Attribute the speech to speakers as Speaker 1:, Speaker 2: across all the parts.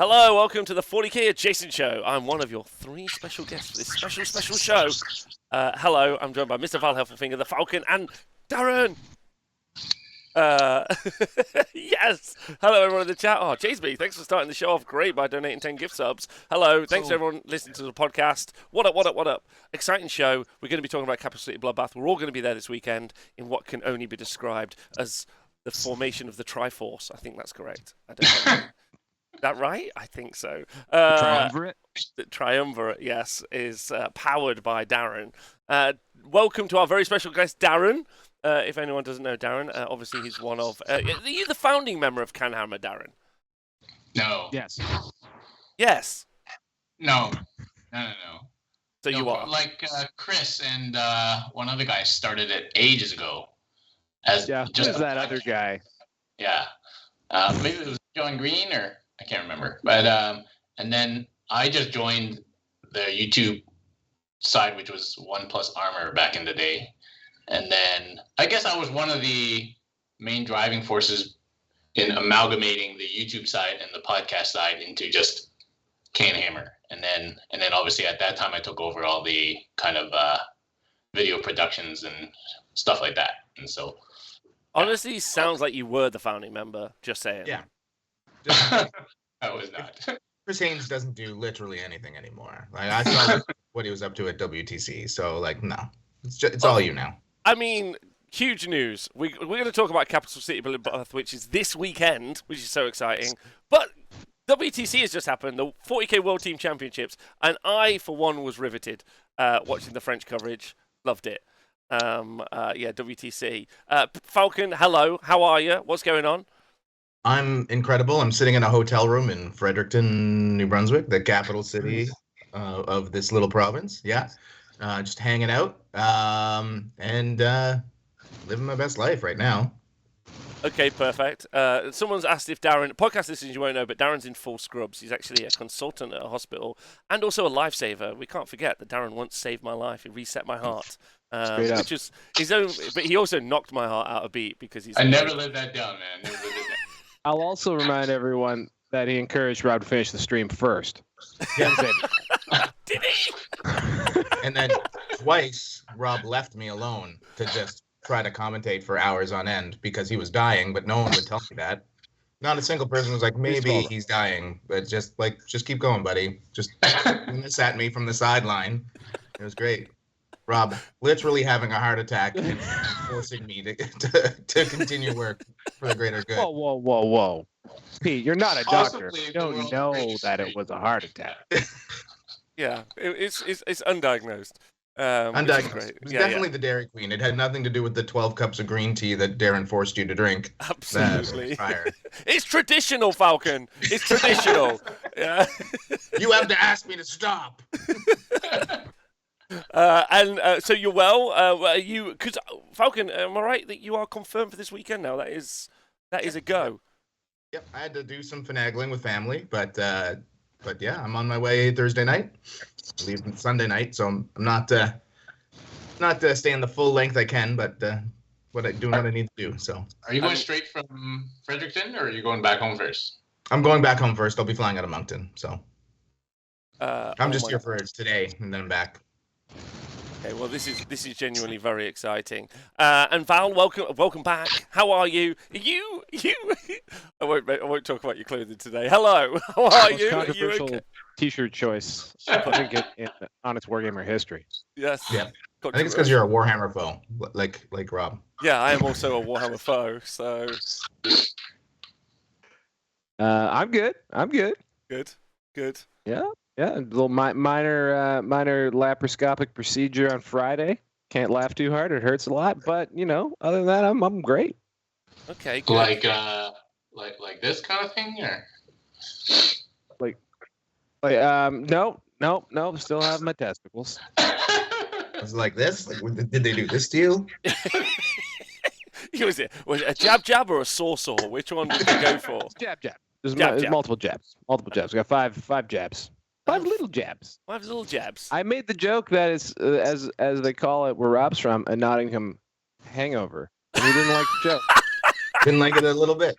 Speaker 1: Hello, welcome to the 40k Adjacent Show. I'm one of your three special guests for this special show. Hello, I'm joined by Mr. Val Heffelfinger, the Falcon, and Darren. Yes. Hello, everyone in the chat. Oh, JSB, thanks for starting the show off great by donating 10 gift subs. Hello, thanks to everyone listening to the podcast. What up? Exciting show. We're going to be talking about Captial City Bloodbath. We're all going to be there this weekend in what can only be described as the formation of the Triforce. I think that's correct. I don't know. That right? I think so.
Speaker 2: Triumvirate?
Speaker 1: The Triumvirate, yes, is powered by Darren. Welcome to our very special guest, Darren. If anyone doesn't know Darren, obviously he's one of... are you the founding member of Canhammer, Darren?
Speaker 3: No.
Speaker 2: Yes.
Speaker 1: Yes.
Speaker 3: No.
Speaker 1: So you are?
Speaker 3: Like Chris and one other guy started it ages ago.
Speaker 2: Who's that other guy?
Speaker 3: Yeah. Maybe it was John Green or... I can't remember, but and then I just joined the YouTube side, which was One Plus Armor back in the day, and then I guess I was one of the main driving forces in amalgamating the YouTube side and the podcast side into just Canhammer, and then obviously at that time I took over all the kind of video productions and stuff like that, and so.
Speaker 1: Honestly, sounds like you were the founding member. Just saying.
Speaker 4: Yeah.
Speaker 3: I was not.
Speaker 4: Chris Haynes doesn't do literally anything anymore. Like I saw what he was up to at WTC. So like, no, it's all you now.
Speaker 1: I mean, huge news. We're going to talk about Captial City Bloodbath, which is this weekend, which is so exciting. But WTC has just happened, the 40k World Team Championships, and I, for one, was riveted watching the French coverage. Loved it. WTC. Falcon, hello. How are you? What's going on?
Speaker 4: I'm incredible. I'm sitting in a hotel room in Fredericton, New Brunswick, the capital city of this little province. Yeah, just hanging out and living my best life right now.
Speaker 1: Okay, perfect. Someone's asked if Darren, podcast listeners you won't know, but Darren's in full scrubs. He's actually a consultant at a hospital and also a lifesaver. We can't forget that Darren once saved my life. He reset my heart. Which is his own, but he also knocked my heart out a beat because he's.
Speaker 3: I never lived that down, man. Never lived it down.
Speaker 2: I'll also remind everyone that he encouraged Rob to finish the stream first.
Speaker 4: Yeah.
Speaker 1: Did he?
Speaker 4: And then twice, Rob left me alone to just try to commentate for hours on end because he was dying, but no one would tell me that. Not a single person was like, maybe he's dying, but just keep going, buddy. Just this at me from the sideline. It was great. Rob literally having a heart attack and forcing me to continue work for the greater good.
Speaker 2: Whoa. Pete, you're not a doctor.
Speaker 3: Possibly
Speaker 2: You don't know that it was a heart attack.
Speaker 1: Yeah, it's undiagnosed.
Speaker 4: Undiagnosed. It was definitely the Dairy Queen. It had nothing to do with the 12 cups of green tea that Darren forced you to drink.
Speaker 1: Absolutely. It's traditional, Falcon. It's traditional. Yeah.
Speaker 4: You have to ask me to stop.
Speaker 1: So you're well. You because Falcon, am I right that you are confirmed for this weekend now? That is a go.
Speaker 4: Yep, I had to do some finagling with family, but yeah, I'm on my way Thursday night. I leave Sunday night, so I'm not staying the full length I can, but doing what I need to do. So.
Speaker 3: Are you going straight from Fredericton, or are you going back home first?
Speaker 4: I'm going back home first. I'll be flying out of Moncton, so. I'm just here for today, and then I'm back.
Speaker 1: Okay, well, this is genuinely very exciting. And Val, welcome back. How are you? You. I won't talk about your clothing today. Hello. How are you?
Speaker 2: Controversial
Speaker 1: okay?
Speaker 2: T-shirt choice. I think in honest-wargamer history.
Speaker 1: Yes.
Speaker 4: Yeah. I think it's because you're a Warhammer foe, like Rob.
Speaker 1: Yeah, I am also a Warhammer foe. So.
Speaker 2: I'm good.
Speaker 1: Good.
Speaker 2: Yeah. Yeah, a little minor laparoscopic procedure on Friday. Can't laugh too hard; it hurts a lot. But other than that, I'm great.
Speaker 1: Okay, good.
Speaker 3: Like this kind of thing, or
Speaker 2: no, still have my testicles.
Speaker 4: Was it like this? Like, did they do this to you?
Speaker 1: Was it a jab or a saw? Which one did you go for?
Speaker 2: Jab. There's multiple jabs. I got five jabs. 5 little jabs.
Speaker 1: 5 little jabs.
Speaker 2: I made the joke that it's as they call it where Rob's from, a Nottingham hangover. And he didn't like the joke.
Speaker 4: Didn't like it a little bit.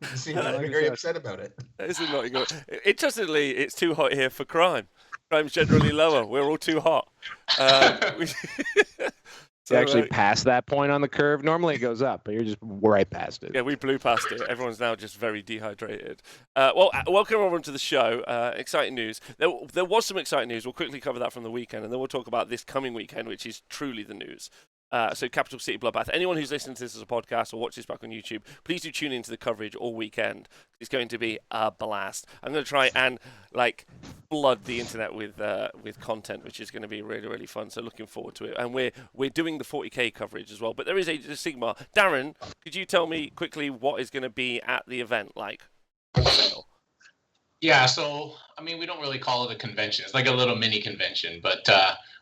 Speaker 4: You seem to be very upset about it.
Speaker 1: This is not good. Interestingly, it's too hot here for crime. Crime's generally lower. We're all too hot.
Speaker 2: You actually passed that point on the curve. Normally it goes up, but you're just right past it.
Speaker 1: Yeah, we blew past it. Everyone's now just very dehydrated. Welcome everyone to the show. Exciting news. There was some exciting news. We'll quickly cover that from the weekend, and then we'll talk about this coming weekend, which is truly the news. So Captial City Bloodbath. Anyone who's listening to this as a podcast or watches back on YouTube, please do tune into the coverage all weekend. It's going to be a blast. I'm going to try and flood the internet with content, which is going to be really, really fun. So looking forward to it. And we're doing the 40K coverage as well. But there is a Sigma. Darren, could you tell me quickly what is going to be at the event like? Wholesale.
Speaker 3: Yeah, so I mean, we don't really call it a convention. It's like a little mini convention, but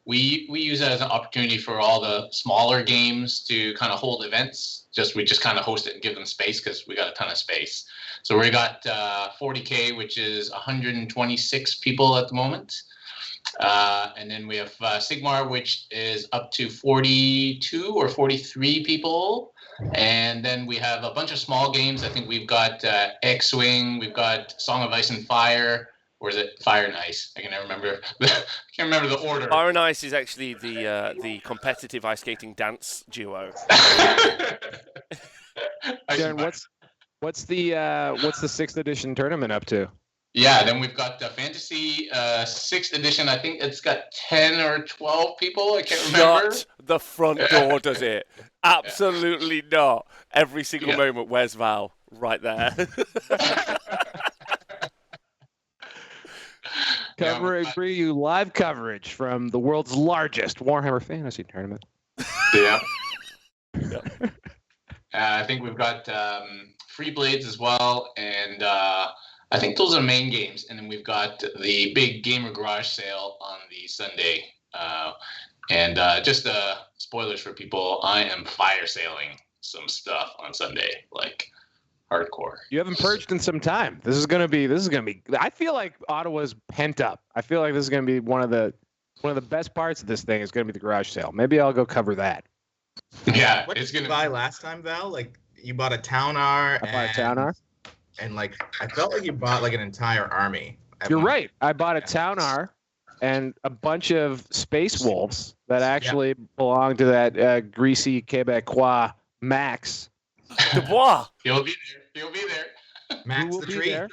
Speaker 3: we use it as an opportunity for all the smaller games to kind of hold events. We just kind of host it and give them space because we got a ton of space. So we got 40K, which is 126 people at the moment. And then we have Sigmar, which is up to 42 or 43 people. And then we have a bunch of small games. I think we've got X-Wing, we've got Song of Ice and Fire, or is it Fire and Ice? I can never remember. I can't remember the order.
Speaker 1: Fire and Ice is actually the competitive ice skating dance duo.
Speaker 2: Darren, what's the 6th edition tournament up to?
Speaker 3: Yeah, then we've got the Fantasy 6th edition. I think it's got 10 or 12 people. I can't remember.
Speaker 1: Shut the front door, does it? Absolutely not. Every single moment, where's Val? Right there.
Speaker 2: Bring you live coverage from the world's largest Warhammer Fantasy tournament.
Speaker 3: Yeah. I think we've got Free Blades as well, and I think those are the main games. And then we've got the big Gamer Garage sale on the Sunday. And just spoilers for people, I am fire sailing some stuff on Sunday, like hardcore.
Speaker 2: You haven't purged in some time. This is gonna be. I feel like Ottawa's pent up. I feel like this is gonna be one of the best parts of this thing. Is gonna be the garage sale. Maybe I'll go cover that.
Speaker 3: Yeah,
Speaker 4: what
Speaker 3: it's
Speaker 4: did
Speaker 3: gonna
Speaker 4: you buy last time, Val? Like you bought a town R.
Speaker 2: I bought a town R.
Speaker 4: And like I felt like you bought like an entire army.
Speaker 2: You're right. I bought a town R and a bunch of space wolves that actually belong to that greasy Quebecois Max.
Speaker 1: Dubois.
Speaker 3: He'll be there.
Speaker 4: Max
Speaker 2: will
Speaker 4: the
Speaker 2: be
Speaker 4: tree.
Speaker 2: there.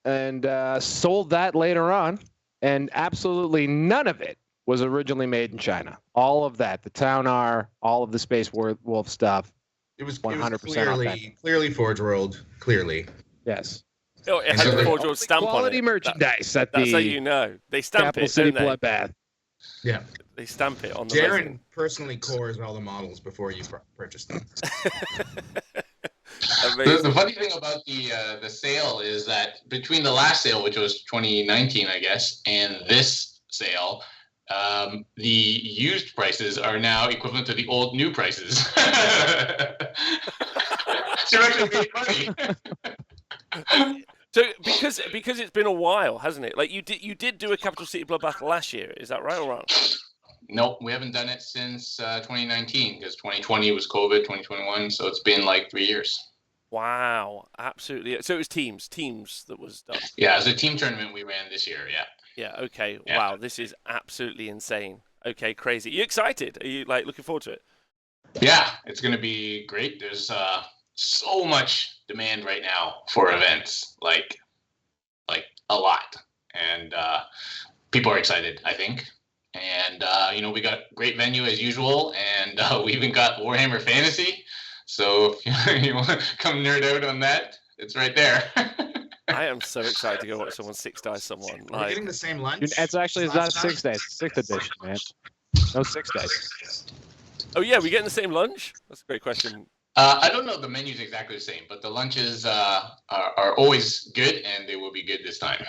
Speaker 2: And sold that later on, and absolutely none of it was originally made in China. All of that, the Town R, all of the Space Wolf stuff.
Speaker 4: It was
Speaker 2: 100%
Speaker 4: clearly Forge World. Clearly.
Speaker 2: Yes.
Speaker 1: Oh, it has a Forge World stamp on it.
Speaker 2: Quality merchandise
Speaker 1: that's how you know. They stamp
Speaker 2: Capital
Speaker 1: it,
Speaker 2: City
Speaker 1: don't they?
Speaker 2: Bloodbath.
Speaker 4: Yeah.
Speaker 1: They stamp it on the
Speaker 4: Darren
Speaker 1: resin.
Speaker 4: personally cores all the models before you purchase them.
Speaker 3: The funny thing about the sale is that between the last sale, which was 2019, I guess, and this sale, the used prices are now equivalent to the old new prices. So you're actually making money.
Speaker 1: So because it's been a while, hasn't it? Like you did do a Capital City Bloodbath last year. Is that right or wrong?
Speaker 3: Nope, we haven't done it since 2019 because 2020 was COVID, 2021, so it's been like 3 years.
Speaker 1: Wow, absolutely. So it was teams that was done.
Speaker 3: Yeah, it was a team tournament we ran this year. Yeah.
Speaker 1: Yeah. Okay.
Speaker 3: Yeah.
Speaker 1: Wow, this is absolutely insane. Okay, crazy. Are you excited? Are you like looking forward to it?
Speaker 3: Yeah, it's going to be great. There's so much demand right now for events, like a lot, and people are excited, I think. And we got great venue as usual, and we even got Warhammer Fantasy. So if you want to come nerd out on that, it's right there.
Speaker 1: I am so excited to go watch someone six dice someone.
Speaker 4: We're getting the same lunch.
Speaker 2: Dude, it's not 6 days. 6th edition, man. No 6 days.
Speaker 1: Oh yeah, we getting the same lunch? That's a great question.
Speaker 3: I don't know the menu's exactly the same, but the lunches are always good, and they will be good this time.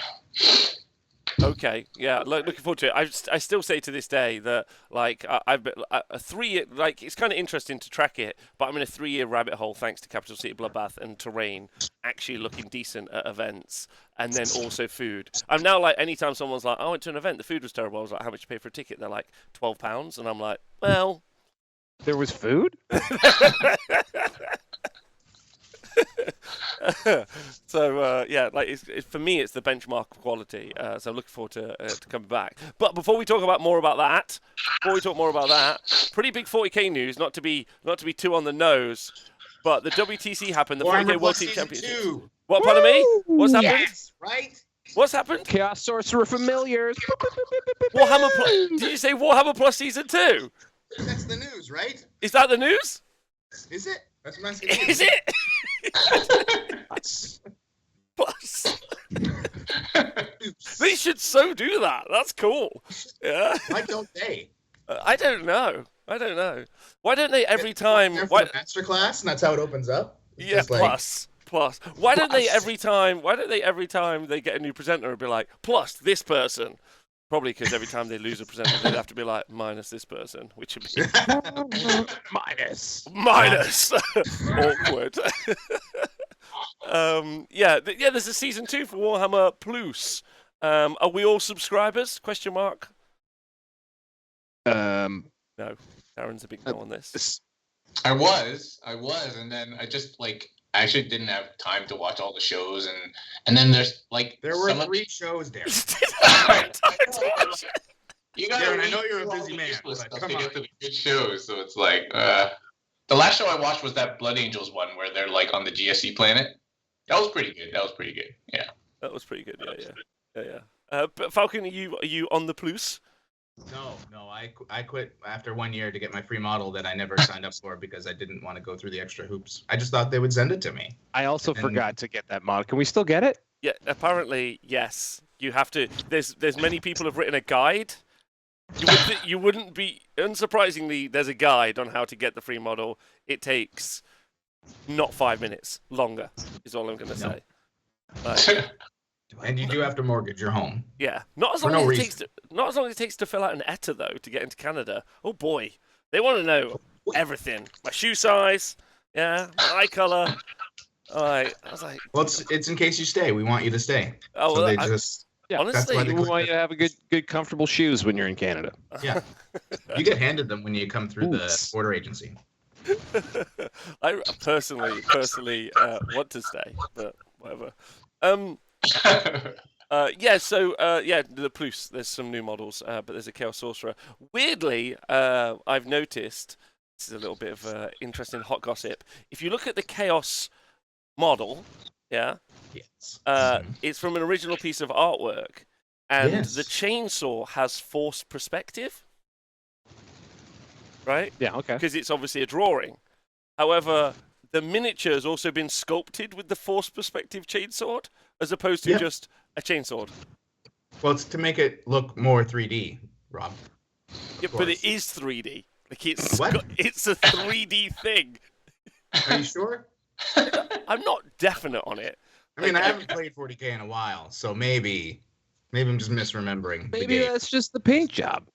Speaker 1: Okay, yeah, looking forward to it. I still say to this day that I've been a 3 year, it's kind of interesting to track it, but I'm in a 3 year rabbit hole thanks to Capital City Bloodbath and terrain actually looking decent at events, and then also food. I'm now like, anytime someone's like, I went to an event, the food was terrible. I was like, how much you pay for a ticket? They're like £12, and I'm like, well,
Speaker 2: there was food.
Speaker 1: So yeah, like for me, it's the benchmark of quality. So I'm looking forward to coming back. But before we talk more about that, pretty big 40k news. Not to be too on the nose, but the WTC happened. The 40k
Speaker 4: Warhammer
Speaker 1: World
Speaker 4: Plus
Speaker 1: Team
Speaker 4: Season
Speaker 1: Championships.
Speaker 4: 2.
Speaker 1: What, pardon me? What's happened?
Speaker 4: Yes, right?
Speaker 1: What's happened?
Speaker 2: Chaos Sorcerer Familiars.
Speaker 1: Warhammer Plus. Did you say Warhammer Plus Season 2?
Speaker 4: That's the news, right?
Speaker 1: Is that the news?
Speaker 4: Is it? That's what I'm asking you.
Speaker 1: Is it? Plus. They should so do that. That's cool. Yeah.
Speaker 4: Why don't they?
Speaker 1: I don't know. Why don't they every time?
Speaker 4: They're for the masterclass, and that's how it opens up. It's
Speaker 1: Yeah,
Speaker 4: just like,
Speaker 1: plus. Why don't they every time they get a new presenter and be like, plus this person? Probably because every time they lose a presenter, they'd have to be like, minus this person, which would be
Speaker 2: minus.
Speaker 1: Awkward. Yeah. There's a season 2 for Warhammer Plus. Are we all subscribers? Question mark. No. Darren's a big no on this.
Speaker 3: I was, and then I just I actually didn't have time to watch all the shows, and then there
Speaker 4: were 3 shows there.
Speaker 3: You gotta
Speaker 4: Darren, I know you're a busy man, but
Speaker 3: to
Speaker 4: come
Speaker 3: get
Speaker 4: on.
Speaker 3: to the good shows, so it's like the last show I watched was that Blood Angels one where they're on the GSC planet. That was pretty good. Yeah.
Speaker 1: That was pretty good. Yeah. But Falcon, are you on the Plus?
Speaker 4: No, I quit after 1 year to get my free model that I never signed up for because I didn't want to go through the extra hoops. I just thought they would send it to me.
Speaker 2: I also forgot to get that model. Can we still get it?
Speaker 1: Yeah, apparently yes. You have to. There's many people have written a guide. You wouldn't be unsurprisingly. There's a guide on how to get the free model. It takes not 5 minutes longer. Is all I'm going to say.
Speaker 4: And you do have to mortgage your home.
Speaker 1: Yeah, not as long as it takes to fill out an ETA though to get into Canada. Oh boy, they want to know everything. My shoe size, yeah, my eye color. I was like,
Speaker 4: well, it's in case you stay. We want you to stay.
Speaker 1: Oh,
Speaker 4: so
Speaker 1: well,
Speaker 2: honestly,
Speaker 1: honestly,
Speaker 2: we want you to have good, comfortable shoes when you're in Canada.
Speaker 4: Yeah, you get handed them when you come through the border agency.
Speaker 1: I personally want to stay, but whatever. The Plus, there's some new models, but there's a Chaos Sorcerer. Weirdly, I've noticed, this is a little bit of interesting hot gossip, if you look at the Chaos model,
Speaker 4: yes.
Speaker 1: It's from an original piece of artwork, and the chainsaw has forced perspective, right?
Speaker 2: Yeah, okay.
Speaker 1: Because it's obviously a drawing. However, the miniature has also been sculpted with the forced perspective chainsword, as opposed to just a chainsword.
Speaker 4: Well, it's to make it look more 3D, Rob.
Speaker 1: Yeah, but it is 3D. Like it's a 3D thing.
Speaker 4: Are you sure?
Speaker 1: I'm not definite on it.
Speaker 4: I mean, I haven't played 40k in a while, so maybe I'm just misremembering.
Speaker 2: Maybe that's just the paint job.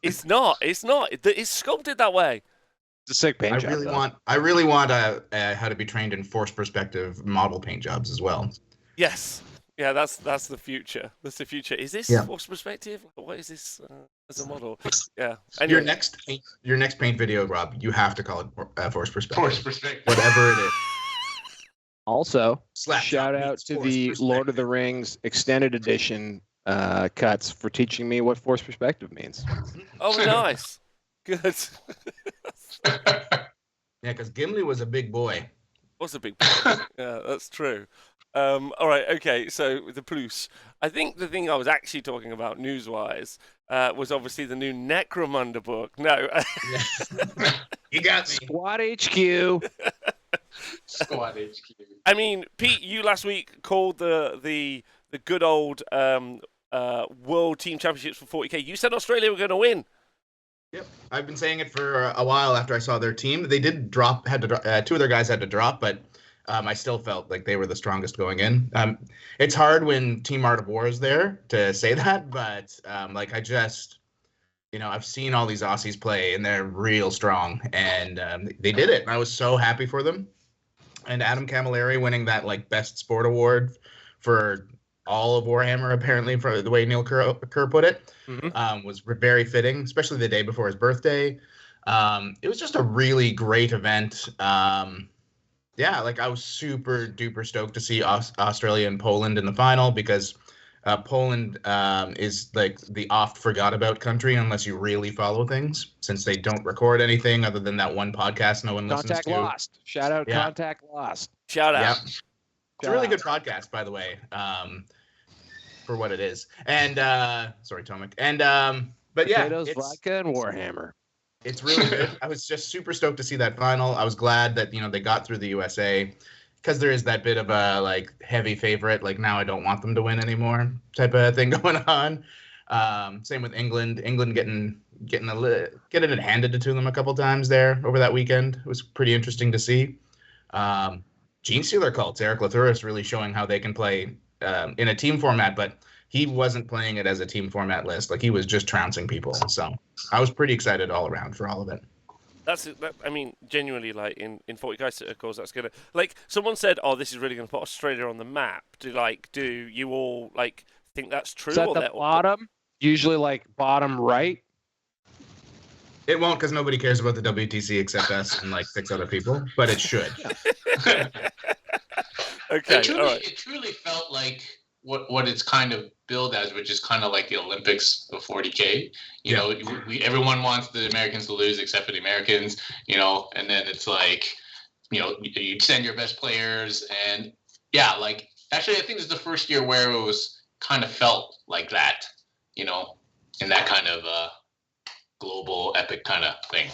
Speaker 1: It's not. It's sculpted that way.
Speaker 2: It's a sick paint job.
Speaker 4: I really want how to be trained in forced perspective model paint jobs as well.
Speaker 1: Yes. Yeah, that's the future. That's the future. Is this forced perspective? What is this as a model? Yeah. Anyway.
Speaker 4: Your next paint video, Rob, you have to call it forced perspective.
Speaker 3: Forced perspective.
Speaker 4: Whatever it is.
Speaker 2: Also, shout out to the Lord of the Rings extended edition cuts for teaching me what forced perspective means.
Speaker 1: Oh, nice. Good.
Speaker 4: Yeah, because Gimli was a big boy.
Speaker 1: Was a big boy. Yeah, that's true. All right, okay, so the Plus. I think the thing I was actually talking about news-wise was obviously the new Necromunda book. No.
Speaker 4: You got me.
Speaker 2: Squad HQ.
Speaker 3: Squad HQ.
Speaker 1: I mean, Pete, you last week called the good old World Team Championships for 40k. You said Australia were going to win.
Speaker 4: Yep, I've been saying it for a while after I saw their team. They did two of their guys had to drop, but I still felt like they were the strongest going in. It's hard when Team Art of War is there to say that, but I just, I've seen all these Aussies play and they're real strong, and they did it. And I was so happy for them. And Adam Camilleri winning that best sport award for all of Warhammer, apparently, for the way Neil Kerr put it, was very fitting, especially the day before his birthday. It was just a really great event. Yeah, like I was super duper stoked to see Australia and Poland in the final because Poland is like the oft forgot about country unless you really follow things, since they don't record anything other than that one podcast no one listens
Speaker 2: Contact
Speaker 4: to.
Speaker 2: Lost. Shout out
Speaker 4: Yeah.
Speaker 2: Contact Lost.
Speaker 1: Shout out.
Speaker 4: Yep. It's a really good podcast, by the way, for what it is. And sorry, Tomic. And but yeah,
Speaker 2: Potatoes, vodka, and Warhammer.
Speaker 4: it's really good. I was just super stoked to see that final. I was glad that they got through the USA, because there is that bit of a like heavy favorite, like now I don't want them to win anymore type of thing going on. Same with England. England getting it handed to them a couple times there over that weekend. It was pretty interesting to see. Gene Stealer cults, Eric Lathuris really showing how they can play in a team format, but he wasn't playing it as a team format list. Like he was just trouncing people. So I was pretty excited all around for all of it.
Speaker 1: I mean, genuinely, like in 40k circles, that's gonna like someone said, "Oh, this is really gonna put Australia on the map." Do you all like think that's true?
Speaker 2: It's at the bottom, usually like bottom right.
Speaker 4: It won't, because nobody cares about the WTC except us and like 6 other people, but it should.
Speaker 1: Okay,
Speaker 3: it truly felt like what it's kind of billed as, which is kind of like the Olympics of 40k. You know, everyone wants the Americans to lose except for the Americans. And then it's like, you send your best players, and yeah, like actually, I think this is the first year where it was kind of felt like that. In that kind of global epic kind of thing.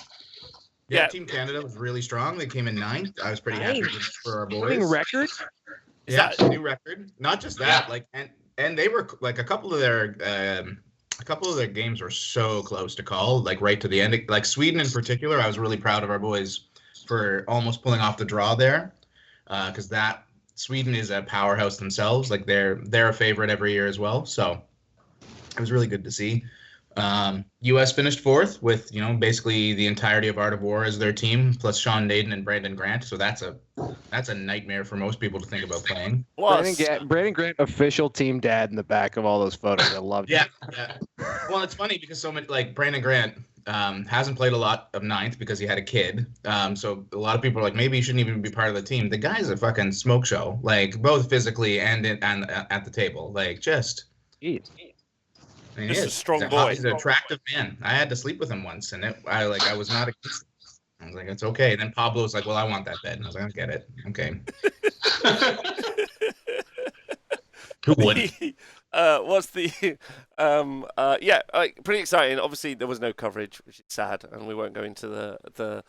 Speaker 4: Yeah, Team Canada was really strong. They came in 9th. I was pretty happy for our boys.
Speaker 2: Winning record?
Speaker 4: Yeah, new record. Not just that, like and they were like a couple of their games were so close to call, like right to the end. Like Sweden in particular, I was really proud of our boys for almost pulling off the draw there, because that Sweden is a powerhouse themselves. Like they're a favorite every year as well. So it was really good to see. U.S. finished 4th with basically the entirety of Art of War as their team, plus Sean Naden and Brandon Grant. So that's a nightmare for most people to think about playing.
Speaker 2: Brandon Grant, official team dad in the back of all those photos. I loved it.
Speaker 4: Yeah. Well, it's funny because so many like Brandon Grant hasn't played a lot of 9th because he had a kid. So a lot of people are like, maybe he shouldn't even be part of the team. The guy's a fucking smoke show, like both physically and at the table. Like just.
Speaker 2: Jeez.
Speaker 4: I mean,
Speaker 1: Just a strong boy.
Speaker 4: He's an attractive man. I had to sleep with him once, and I was not against it. I was like, it's okay. And then Pablo's like, well, I want that bed. And I was like, I get it. Okay. Who would?
Speaker 1: What's the pretty exciting. Obviously, there was no coverage, which is sad, and we won't go into the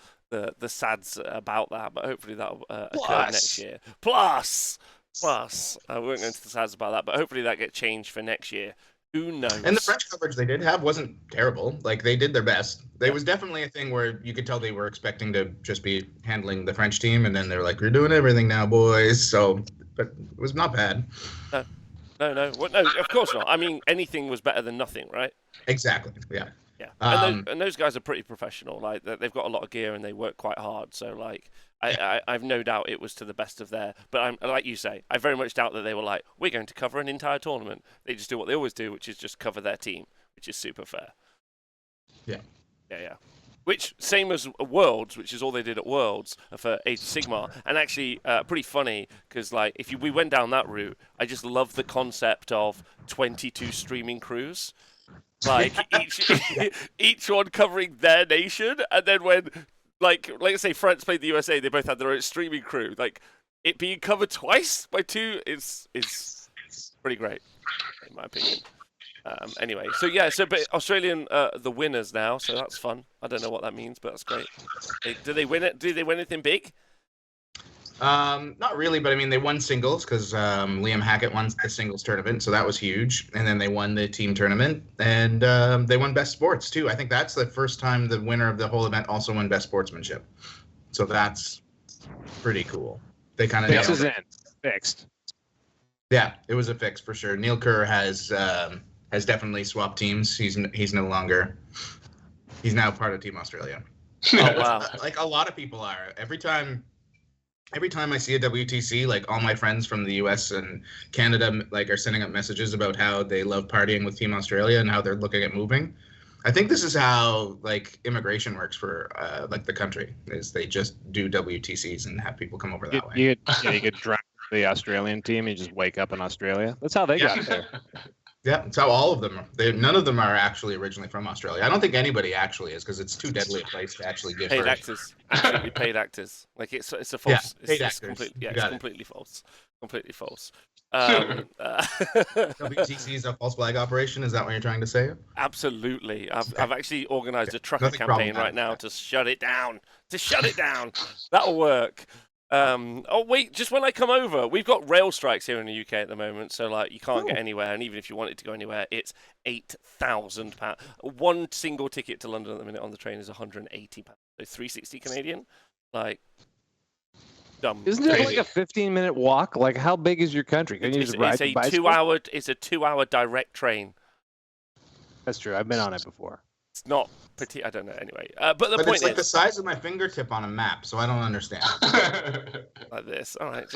Speaker 1: sads about that. But hopefully that'll occur next year. Plus, we won't go into the sads about that. But hopefully that gets changed for next year. Who knows?
Speaker 4: And the French coverage they did have wasn't terrible. Like they did their best. There was definitely a thing where you could tell they were expecting to just be handling the French team, and then they're like, "We're doing everything now, boys." So, but it was not bad.
Speaker 1: No. Well, no, of course not. I mean, anything was better than nothing, right?
Speaker 4: Exactly. Yeah.
Speaker 1: Yeah. And those guys are pretty professional. Like they've got a lot of gear and they work quite hard. So like, I've no doubt it was to the best of their. But like you say, I very much doubt that they were like, we're going to cover an entire tournament. They just do what they always do, which is just cover their team, which is super fair.
Speaker 4: Yeah.
Speaker 1: Yeah. Which, same as Worlds, which is all they did at Worlds for Age of Sigmar, and actually pretty funny because like we went down that route, I just love the concept of 22 streaming crews, like each one covering their nation, and then when like let's say France played the USA, they both had their own streaming crew. Like it being covered twice by two is pretty great, in my opinion. Anyway, but Australian the winners now, so that's fun. I don't know what that means, but that's great. Do they win it? Do they win anything big?
Speaker 4: Not really, but I mean they won singles because Liam Hackett won the singles tournament, so that was huge. And then they won the team tournament, and they won best sports too. I think that's the first time the winner of the whole event also won best sportsmanship. So that's pretty cool. They kind of
Speaker 2: fixes in fixed.
Speaker 4: Yeah, it was a fix for sure. Neil Kerr has definitely swapped teams. He's no longer. He's now part of Team Australia.
Speaker 1: Oh wow!
Speaker 4: Like a lot of people are. Every time I see a WTC, like all my friends from the US and Canada, like are sending up messages about how they love partying with Team Australia and how they're looking at moving. I think this is how like immigration works for like the country is they just do WTCs and have people come over that way.
Speaker 2: You get drafted to the Australian team. You just wake up in Australia. That's how they got there.
Speaker 4: Yeah, it's how all of them. None of them are actually originally from Australia. I don't think anybody actually is because it's too deadly a place to actually give
Speaker 1: Paid
Speaker 4: birth.
Speaker 1: actors, absolutely paid actors. Like it's a false.
Speaker 4: Yeah, paid
Speaker 1: it's
Speaker 4: actors.
Speaker 1: it's completely false. Completely false.
Speaker 4: WTC is a false flag operation. Is that what you're trying to say?
Speaker 1: Absolutely. I've actually organised a trucker
Speaker 4: Nothing
Speaker 1: campaign right now to shut it down. That'll work. Oh wait, just when I come over, we've got rail strikes here in the UK at the moment, so like you can't get anywhere, and even if you wanted to go anywhere, it's £8,000. One single ticket to London at the minute on the train is £180, so 360 Canadian. Like, dumb.
Speaker 2: Isn't it like a 15-minute walk? Like, how big is your country? Can you just ride
Speaker 1: It's
Speaker 2: a
Speaker 1: a
Speaker 2: bicycle?
Speaker 1: It's a 2-hour direct train.
Speaker 2: That's true. I've been on it before.
Speaker 1: It's not pretty. I don't know. Anyway, but the
Speaker 4: But
Speaker 1: point
Speaker 4: it's like
Speaker 1: is,
Speaker 4: the size of my fingertip on a map, so I don't understand.
Speaker 1: like this. All right,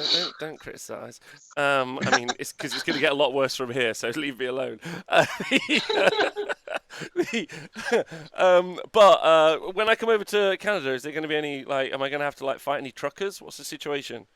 Speaker 1: don't criticize. I mean, it's because it's going to get a lot worse from here, so leave me alone. But when I come over to Canada, is there going to be any like? Am I going to have to like fight any truckers? What's the situation?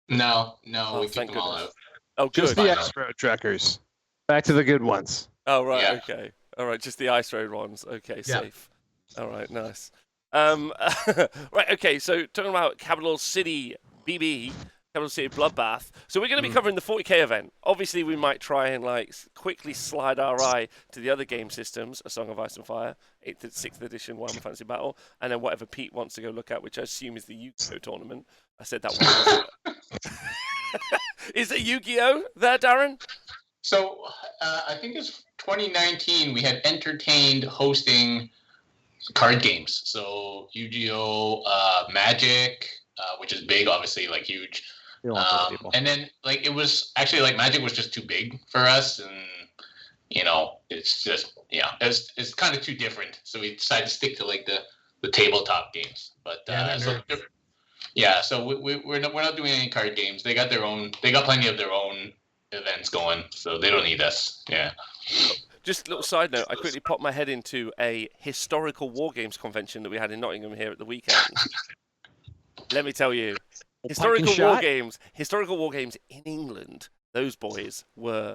Speaker 3: No,
Speaker 1: Oh,
Speaker 3: we keep
Speaker 1: thank
Speaker 3: them all
Speaker 1: goodness.
Speaker 3: out.
Speaker 1: Oh,
Speaker 2: Just
Speaker 1: good.
Speaker 2: the X-Road truckers. Back to the good ones.
Speaker 1: Oh, right.
Speaker 3: Yeah.
Speaker 1: Okay. All right. Just the ice road ones. Okay.
Speaker 4: Yeah.
Speaker 1: Safe. All right. Nice. Right. Okay. So talking about Capital City BB, Capital City Bloodbath. So we're going to be covering the 40k event. Obviously, we might try and like quickly slide our eye to the other game systems: A Song of Ice and Fire, 6th edition Warhammer Fantasy Battle, and then whatever Pete wants to go look at, which I assume is the Yu-Gi-Oh tournament. I said that one. Is it Yu-Gi-Oh there, Darren?
Speaker 3: So I think it's 2019. We had entertained hosting card games. So Yu-Gi-Oh, Magic, which is big, obviously, like huge.
Speaker 2: You don't want those people.
Speaker 3: And then like it was actually like Magic was just too big for us, and you know it's just it's kind of too different. So we decided to stick to like the tabletop games. But so we're not doing any card games. They got plenty of their own events going, so they don't need us. Yeah.
Speaker 1: Just a little side note, I quickly popped my head into a historical war games convention that we had in Nottingham here at the weekend. Let me tell you, historical war games in England, those boys were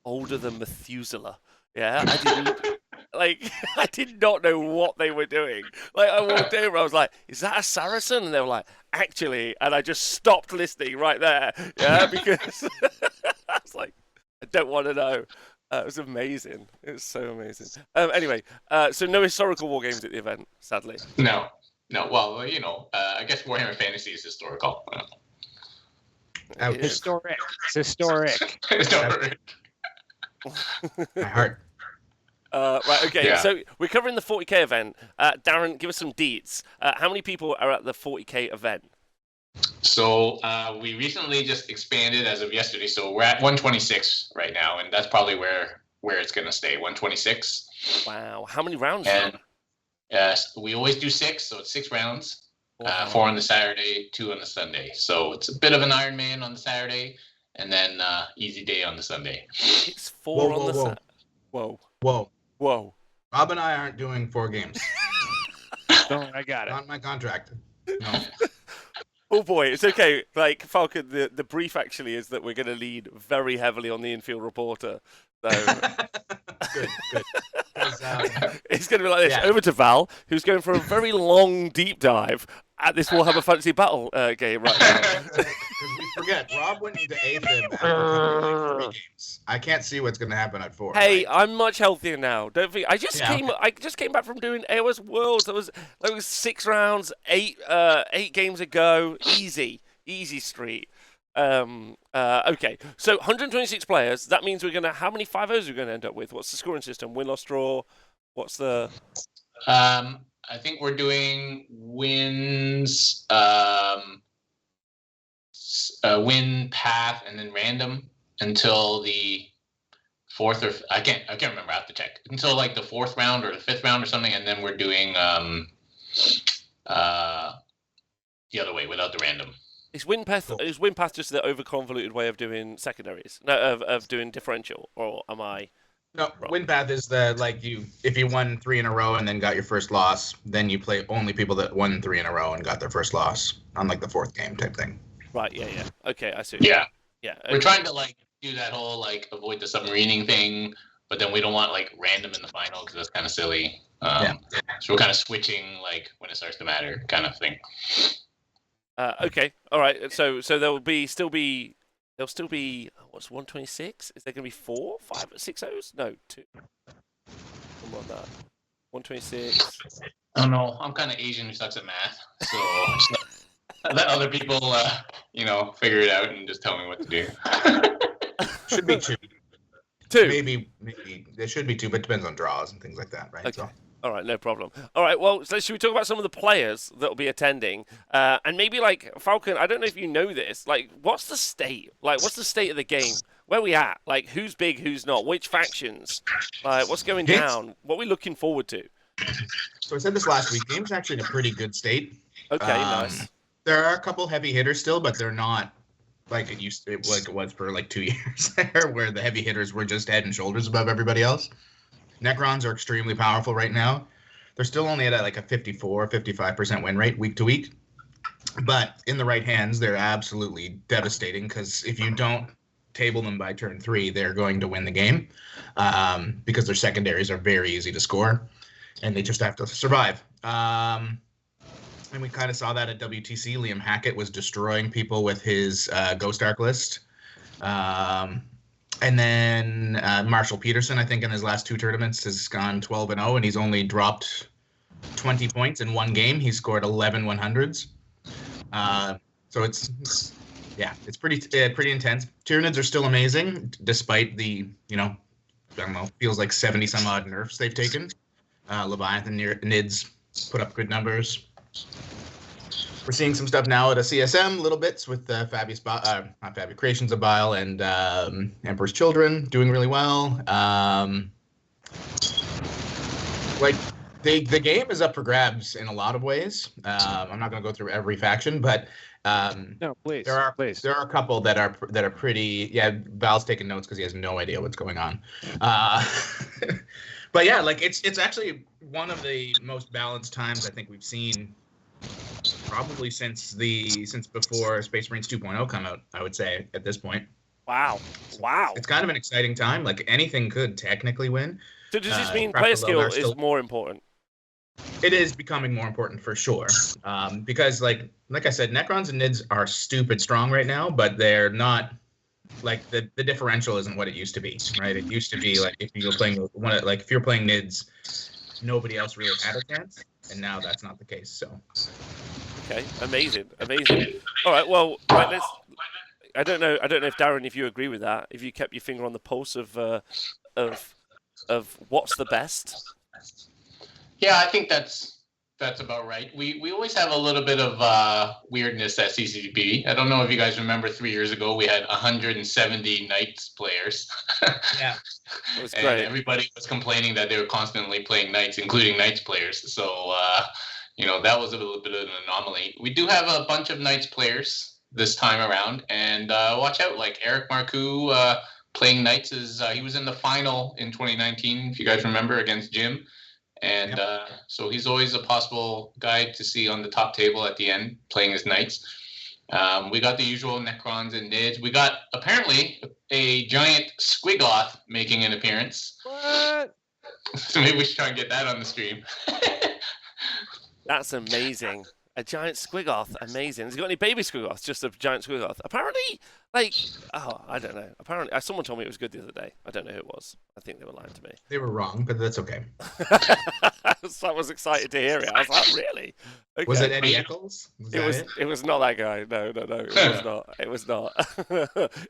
Speaker 1: older than Methuselah. Yeah, I did not know what they were doing. Like, I walked over, I was like, is that a Saracen? And they were like, actually, and I just stopped listening right there. Yeah, because I was like, I don't want to know. It was amazing. It was so amazing. Anyway, so no historical war games at the event, sadly.
Speaker 3: No. Well, you know, I guess Warhammer Fantasy is historical.
Speaker 2: Historic. It's historic.
Speaker 3: Historic.
Speaker 4: My heart.
Speaker 1: Right, okay,
Speaker 3: Yeah.
Speaker 1: so we're covering the 40k event. Darren, give us some deets. How many people are at the 40k event?
Speaker 3: So we recently just expanded as of yesterday. So we're at 126 right now, and that's probably where it's going to stay, 126.
Speaker 1: Wow, how many rounds?
Speaker 3: And we always do 6, so it's 6 rounds.
Speaker 1: Wow.
Speaker 3: 4 on the Saturday, 2 on the Sunday. So it's a bit of an Iron Man on the Saturday, and then easy day on the Sunday.
Speaker 1: It's 4 on the Saturday. Whoa.
Speaker 4: Rob and I aren't doing 4 games.
Speaker 2: No, I got it.
Speaker 4: Not my contract. No.
Speaker 1: Oh boy, it's okay. Like Falcon, the brief actually is that we're going to lean very heavily on the infield reporter. So
Speaker 4: Good.
Speaker 1: it's going to be like this.
Speaker 4: Yeah.
Speaker 1: Over to Val, who's going for a very long deep dive at this Warhammer Fantasy Battle game right now.
Speaker 4: Because we forget, Rob went into AFib after 3 games. I can't see what's going to happen at 4.
Speaker 1: Hey,
Speaker 4: right?
Speaker 1: I'm much healthier now. Don't think I just
Speaker 4: Yeah,
Speaker 1: came.
Speaker 4: okay.
Speaker 1: I just came back from doing AOS Worlds. That was 6 rounds, 8 games ago. Easy street. Okay, so 126 players. That means we're gonna. How many 5-0s are we gonna end up with? What's the scoring system? Win, loss, draw. What's the?
Speaker 3: I think we're doing wins, win, path, and then random until the 4th or I can't remember. I have to check until like the 4th round or the 5th round or something, and then we're doing the other way without the random.
Speaker 1: Is win path just the overconvoluted way of doing secondaries? No, of doing differential, or am I
Speaker 4: No, win path is if you won 3 in a row and then got your first loss, then you play only people that won 3 in a row and got their first loss on like the 4th game type thing.
Speaker 1: Right. Yeah. Okay, I see.
Speaker 3: Yeah.
Speaker 1: Yeah. Okay.
Speaker 3: We're trying to do that whole avoid the submarining thing, but then we don't want random in the final because that's kind of silly. So we're kind of switching when it starts to matter kind of thing.
Speaker 1: Okay. All right. So there'll still be what's 126? Is there going to be 4, 5, 6 O's? No, 2. Something like that. 126.
Speaker 3: Oh no, I'm kind of Asian who sucks at math, so let other people figure it out and just tell me what to do.
Speaker 4: Should be 2.
Speaker 1: 2.
Speaker 4: Maybe there should be 2, but it depends on draws and things like that, right?
Speaker 1: Okay.
Speaker 4: So.
Speaker 1: All right, no problem. All right, well, so should we talk about some of the players that will be attending? And maybe, Falcon, I don't know if you know this, what's the state? What's the state of the game? Where are we at? Who's big, who's not? Which factions? What's going down? What are we looking forward to?
Speaker 4: So I said this last week. Game's actually in a pretty good state.
Speaker 1: Okay, nice.
Speaker 4: There are a couple heavy hitters still, but they're not like it was for 2 years there, where the heavy hitters were just head and shoulders above everybody else. Necrons are extremely powerful right now. They're still only at a 55% win rate week to week. But in the right hands, they're absolutely devastating because if you don't table them by turn 3, they're going to win the game because their secondaries are very easy to score and they just have to survive. And we kind of saw that at WTC. Liam Hackett was destroying people with his Ghost Arc list. And then Marshall Peterson, I think, in his last 2 tournaments has gone 12-0, and he's only dropped 20 points in 1 game. He scored 11 100s. So it's pretty intense. Tyranids are still amazing, despite the, feels like 70 some odd nerfs they've taken. Leviathan Nids put up good numbers. We're seeing some stuff now at a CSM, little bits with Fabius Creations of Bile and Emperor's Children doing really well. The game is up for grabs in a lot of ways. I'm not going to go through every faction, but
Speaker 2: no, please.
Speaker 4: There are
Speaker 2: please.
Speaker 4: There are a couple that are pretty. Yeah, Val's taking notes because he has no idea what's going on. But yeah, it's actually one of the most balanced times I think we've seen. Probably since before Space Marines 2.0 come out, I would say at this point.
Speaker 1: Wow.
Speaker 4: It's kind of an exciting time. Anything could technically win.
Speaker 1: So does this mean player skill is more important?
Speaker 4: It is becoming more important for sure. Because like I said, Necrons and Nids are stupid strong right now, but they're not the differential isn't what it used to be, right? It used to be if you were playing if you're playing Nids, nobody else really had a chance, and now that's not the case. So.
Speaker 1: Okay, amazing. All right, well, let's. I don't know if Darren, if you agree with that, if you kept your finger on the pulse of what's the best.
Speaker 3: Yeah, I think that's about right. We always have a little bit of weirdness at CCBB. I don't know if you guys remember 3 years ago we had 170 Knights players.
Speaker 1: Yeah, it was great.
Speaker 3: And everybody was complaining that they were constantly playing Knights, including Knights players. So. That was a little bit of an anomaly. We do have a bunch of Knights players this time around, and watch out, Eric Marcoux playing Knights he was in the final in 2019, if you guys remember, against Jim, and so he's always a possible guy to see on the top table at the end playing his Knights. We got the usual Necrons and Nids. We got apparently a giant Squigoth making an appearance.
Speaker 2: What?
Speaker 3: So maybe we should try and get that on the stream.
Speaker 1: That's amazing. A giant Squigoth, amazing. Has he got any baby Squigoths? Just a giant Squigoth. Apparently, I don't know. Apparently, someone told me it was good the other day. I don't know who it was. I think they were lying to me.
Speaker 4: They were wrong, but that's okay.
Speaker 1: So I was excited to hear it. I was like, really? Okay.
Speaker 4: Was it Eddie Eccles?
Speaker 1: It was not that guy. No. It was not.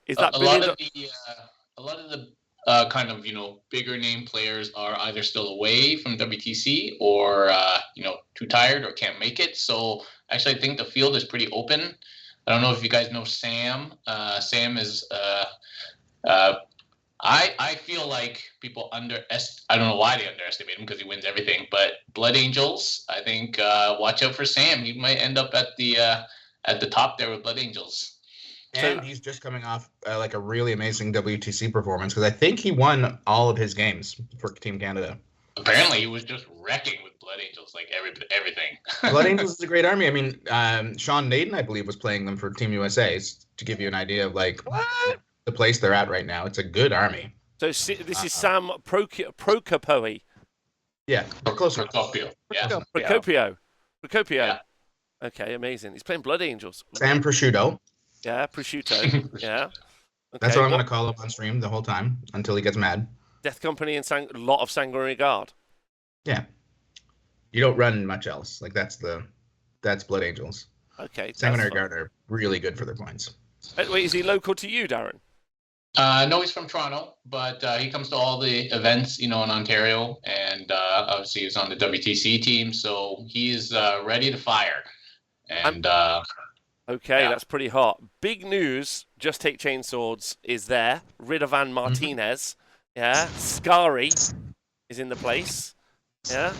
Speaker 1: Is that
Speaker 3: a lot of the kind of bigger name players are either still away from WTC or too tired or can't make it. So actually, I think the field is pretty open. I don't know if you guys know Sam. Sam is I feel like people I don't know why they underestimate him because he wins everything. But Blood Angels, I think watch out for Sam. He might end up at the top there with Blood Angels.
Speaker 4: And he's just coming off like a really amazing WTC performance because I think he won all of his games for Team Canada.
Speaker 3: Apparently, he was just wrecking with Blood Angels, like everything.
Speaker 4: Blood Angels is a great army. I mean, Sean Naden, I believe, was playing them for Team USA, to give you an idea of like the place they're at right now. It's a good army.
Speaker 1: So this is Sam Procopio.
Speaker 4: Yeah, closer.
Speaker 3: Procopio. Yeah.
Speaker 1: Procopio.
Speaker 3: Yeah.
Speaker 1: Okay, amazing. He's playing Blood Angels.
Speaker 4: Sam Prosciutto.
Speaker 1: Yeah, prosciutto. Yeah. Okay.
Speaker 4: That's what I'm going to call him on stream the whole time until he gets mad.
Speaker 1: Death Company and a lot of Sanguinary Guard.
Speaker 4: Yeah. You don't run much else. Like that's Blood Angels.
Speaker 1: Okay.
Speaker 4: Sanguinary Guard are really good for their points.
Speaker 1: Wait, is he local to you, Darren?
Speaker 3: No, he's from Toronto, but he comes to all the events, in Ontario, and obviously he's on the WTC team, so he's ready to fire. And
Speaker 1: okay,
Speaker 3: yeah.
Speaker 1: That's pretty hot. Big news, Just Take Chainswords is there. Ridovan Martinez. Yeah. Scary is in the place. Yeah.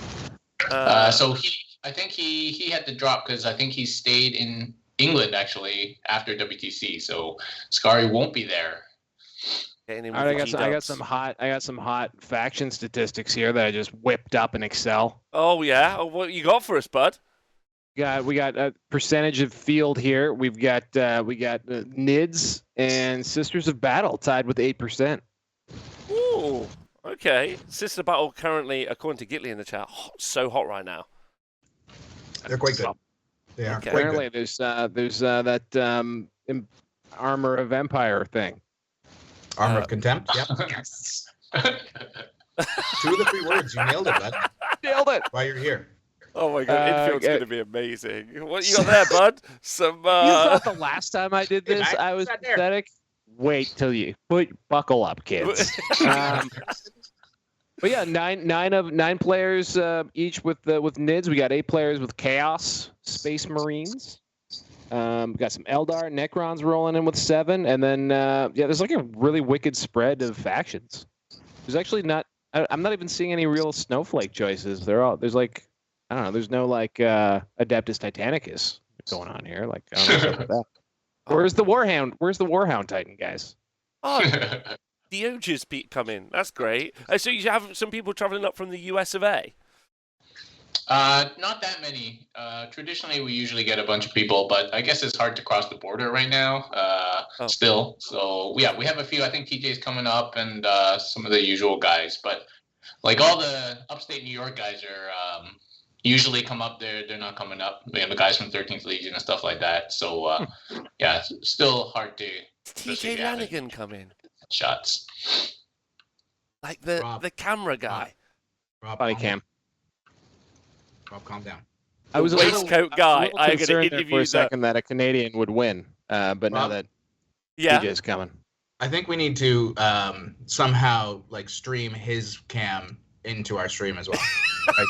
Speaker 3: So I think he had to drop because I think he stayed in England actually after WTC, so Scary won't be there.
Speaker 2: All right, I got some hot faction statistics here that I just whipped up in Excel.
Speaker 1: Oh yeah, what you got for us, bud?
Speaker 2: We got a percentage of field here. We got NIDS and Sisters of Battle tied with 8%.
Speaker 1: Ooh, okay. Sisters of Battle currently, according to Gitley in the chat, so hot right now.
Speaker 4: They're quite good. They are
Speaker 1: Okay.
Speaker 4: quite
Speaker 2: Apparently,
Speaker 4: good.
Speaker 2: there's that Armor of Empire thing.
Speaker 4: Armor of Contempt. Yep.
Speaker 3: Yes.
Speaker 4: 2 of the 3 words. You nailed it, bud.
Speaker 2: Nailed it.
Speaker 4: While you're here.
Speaker 1: Oh my god, infield's going to be amazing. What you got there, bud? Some.
Speaker 2: You thought the last time I did this,
Speaker 4: I
Speaker 2: I was
Speaker 4: sat there.
Speaker 2: pathetic. Wait till you buckle up, kids. But yeah, nine players each with NIDS. We got 8 players with Chaos Space Marines. We got some Eldar Necrons rolling in with 7, and then there's like a really wicked spread of factions. There's actually not. I'm not even seeing any real snowflake choices. There's like, I don't know. There's no like Adeptus Titanicus going on here. Like, I don't know about that. Where's the Warhound? Where's the Warhound Titan, guys?
Speaker 1: Oh, the Oges come in. That's great. So you have some people traveling up from the US of A.
Speaker 3: Not that many. Traditionally, we usually get a bunch of people, but I guess it's hard to cross the border right now. Still, so yeah, we have a few. I think TJ's coming up, and some of the usual guys. But like all the upstate New York guys are usually come up. They're not coming up. We have the guys from 13th Legion and stuff like that. So yeah, it's still hard to.
Speaker 1: TJ Lanigan come in.
Speaker 3: Shots.
Speaker 1: Like the camera guy.
Speaker 4: Rob,
Speaker 2: Body cam.
Speaker 4: Rob, calm down.
Speaker 2: I was a
Speaker 1: waistcoat guy.
Speaker 2: I
Speaker 1: I'm
Speaker 2: was
Speaker 1: going to
Speaker 2: concerned there
Speaker 1: interview
Speaker 2: for a second that a Canadian would win, but now
Speaker 4: Rob?
Speaker 2: that
Speaker 1: Yeah.
Speaker 2: TJ's coming.
Speaker 4: I think we need to somehow like stream his cam into our stream as well.
Speaker 1: Yeah,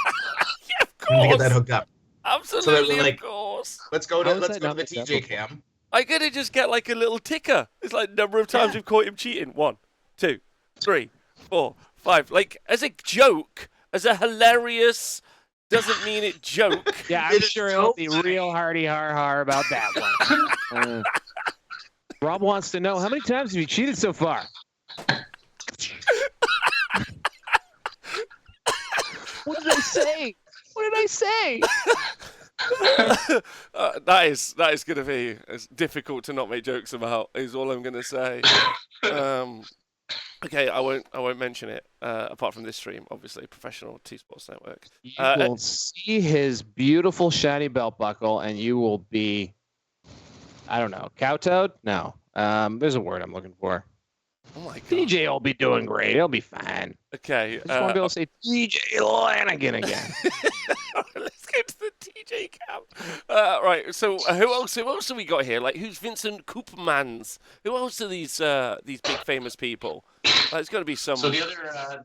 Speaker 1: of
Speaker 4: We need to get
Speaker 1: course.
Speaker 4: that hooked up.
Speaker 1: Absolutely,
Speaker 4: we're like-
Speaker 1: of course.
Speaker 4: Let's go
Speaker 2: How
Speaker 4: to
Speaker 2: is that
Speaker 4: the
Speaker 2: not
Speaker 4: TJ
Speaker 2: acceptable?
Speaker 4: cam.
Speaker 1: I'm going to just get like a little ticker. It's like number of times we've caught him cheating. 1, 2, 3, 4, 5. Like, as a joke, as a hilarious, doesn't mean it joke.
Speaker 2: Yeah, I'm sure he'll be real hardy har about that one. Rob wants to know, how many times have you cheated so far? What did I say? What did I say?
Speaker 1: That is going to be difficult to not make jokes about. Is all I'm going to say. Okay, I won't mention it. Apart from this stream, obviously, professional T Sports Network.
Speaker 2: You will see his beautiful shiny belt buckle, and you will be, I don't know, kowtowed? No. There's a word I'm looking for.
Speaker 1: Oh my god.
Speaker 2: TJ will be doing great. He'll be fine.
Speaker 1: Okay.
Speaker 2: I just want to be able to say TJ Lanigan again.
Speaker 1: Let's go to the TJ camp. Right. So who else have we got here? Like, who's Vincent Koopmans? Who else are these big famous people? There's got to be some.
Speaker 3: So the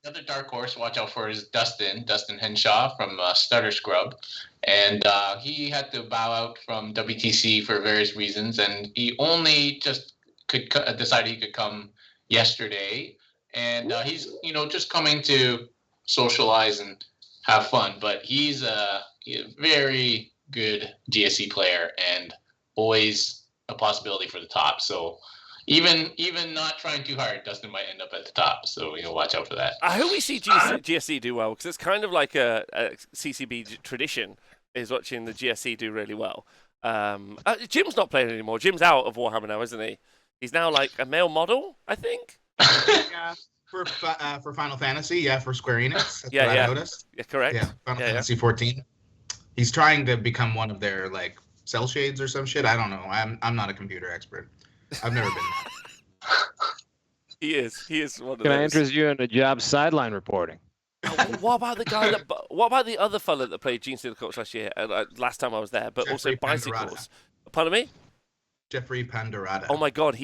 Speaker 3: other dark horse to watch out for is Dustin Henshaw from Stutter Scrub, and he had to bow out from WTC for various reasons, and he only just decided he could come yesterday, and he's just coming to socialize and have fun. But he's a very good GSE player and always a possibility for the top. So even not trying too hard, Dustin might end up at the top. So watch out for that.
Speaker 1: I hope we see GSC do well, because it's kind of like a CCB tradition, is watching the GSC do really well. Jim's not playing anymore. Jim's out of Warhammer now, isn't he? He's now like a male model, I think.
Speaker 4: Yeah, for Final Fantasy, yeah, for Square Enix. That's
Speaker 1: Yeah,
Speaker 4: what
Speaker 1: yeah.
Speaker 4: I noticed.
Speaker 1: Yeah, correct.
Speaker 4: Yeah, Final Fantasy 14. He's trying to become one of their like cell shades or some shit. I don't know. I'm not a computer expert. I've never been that.
Speaker 1: He is one of
Speaker 2: Can
Speaker 1: those.
Speaker 2: I interest you in a job sideline reporting?
Speaker 1: What about the guy that? What about the other fella that played Gene Steeler Coach last year? Last time I was there, but
Speaker 4: Jeffrey
Speaker 1: also bicycles.
Speaker 4: Pandorata.
Speaker 1: Pardon me?
Speaker 4: Jeffrey Pandorata.
Speaker 1: Oh my God,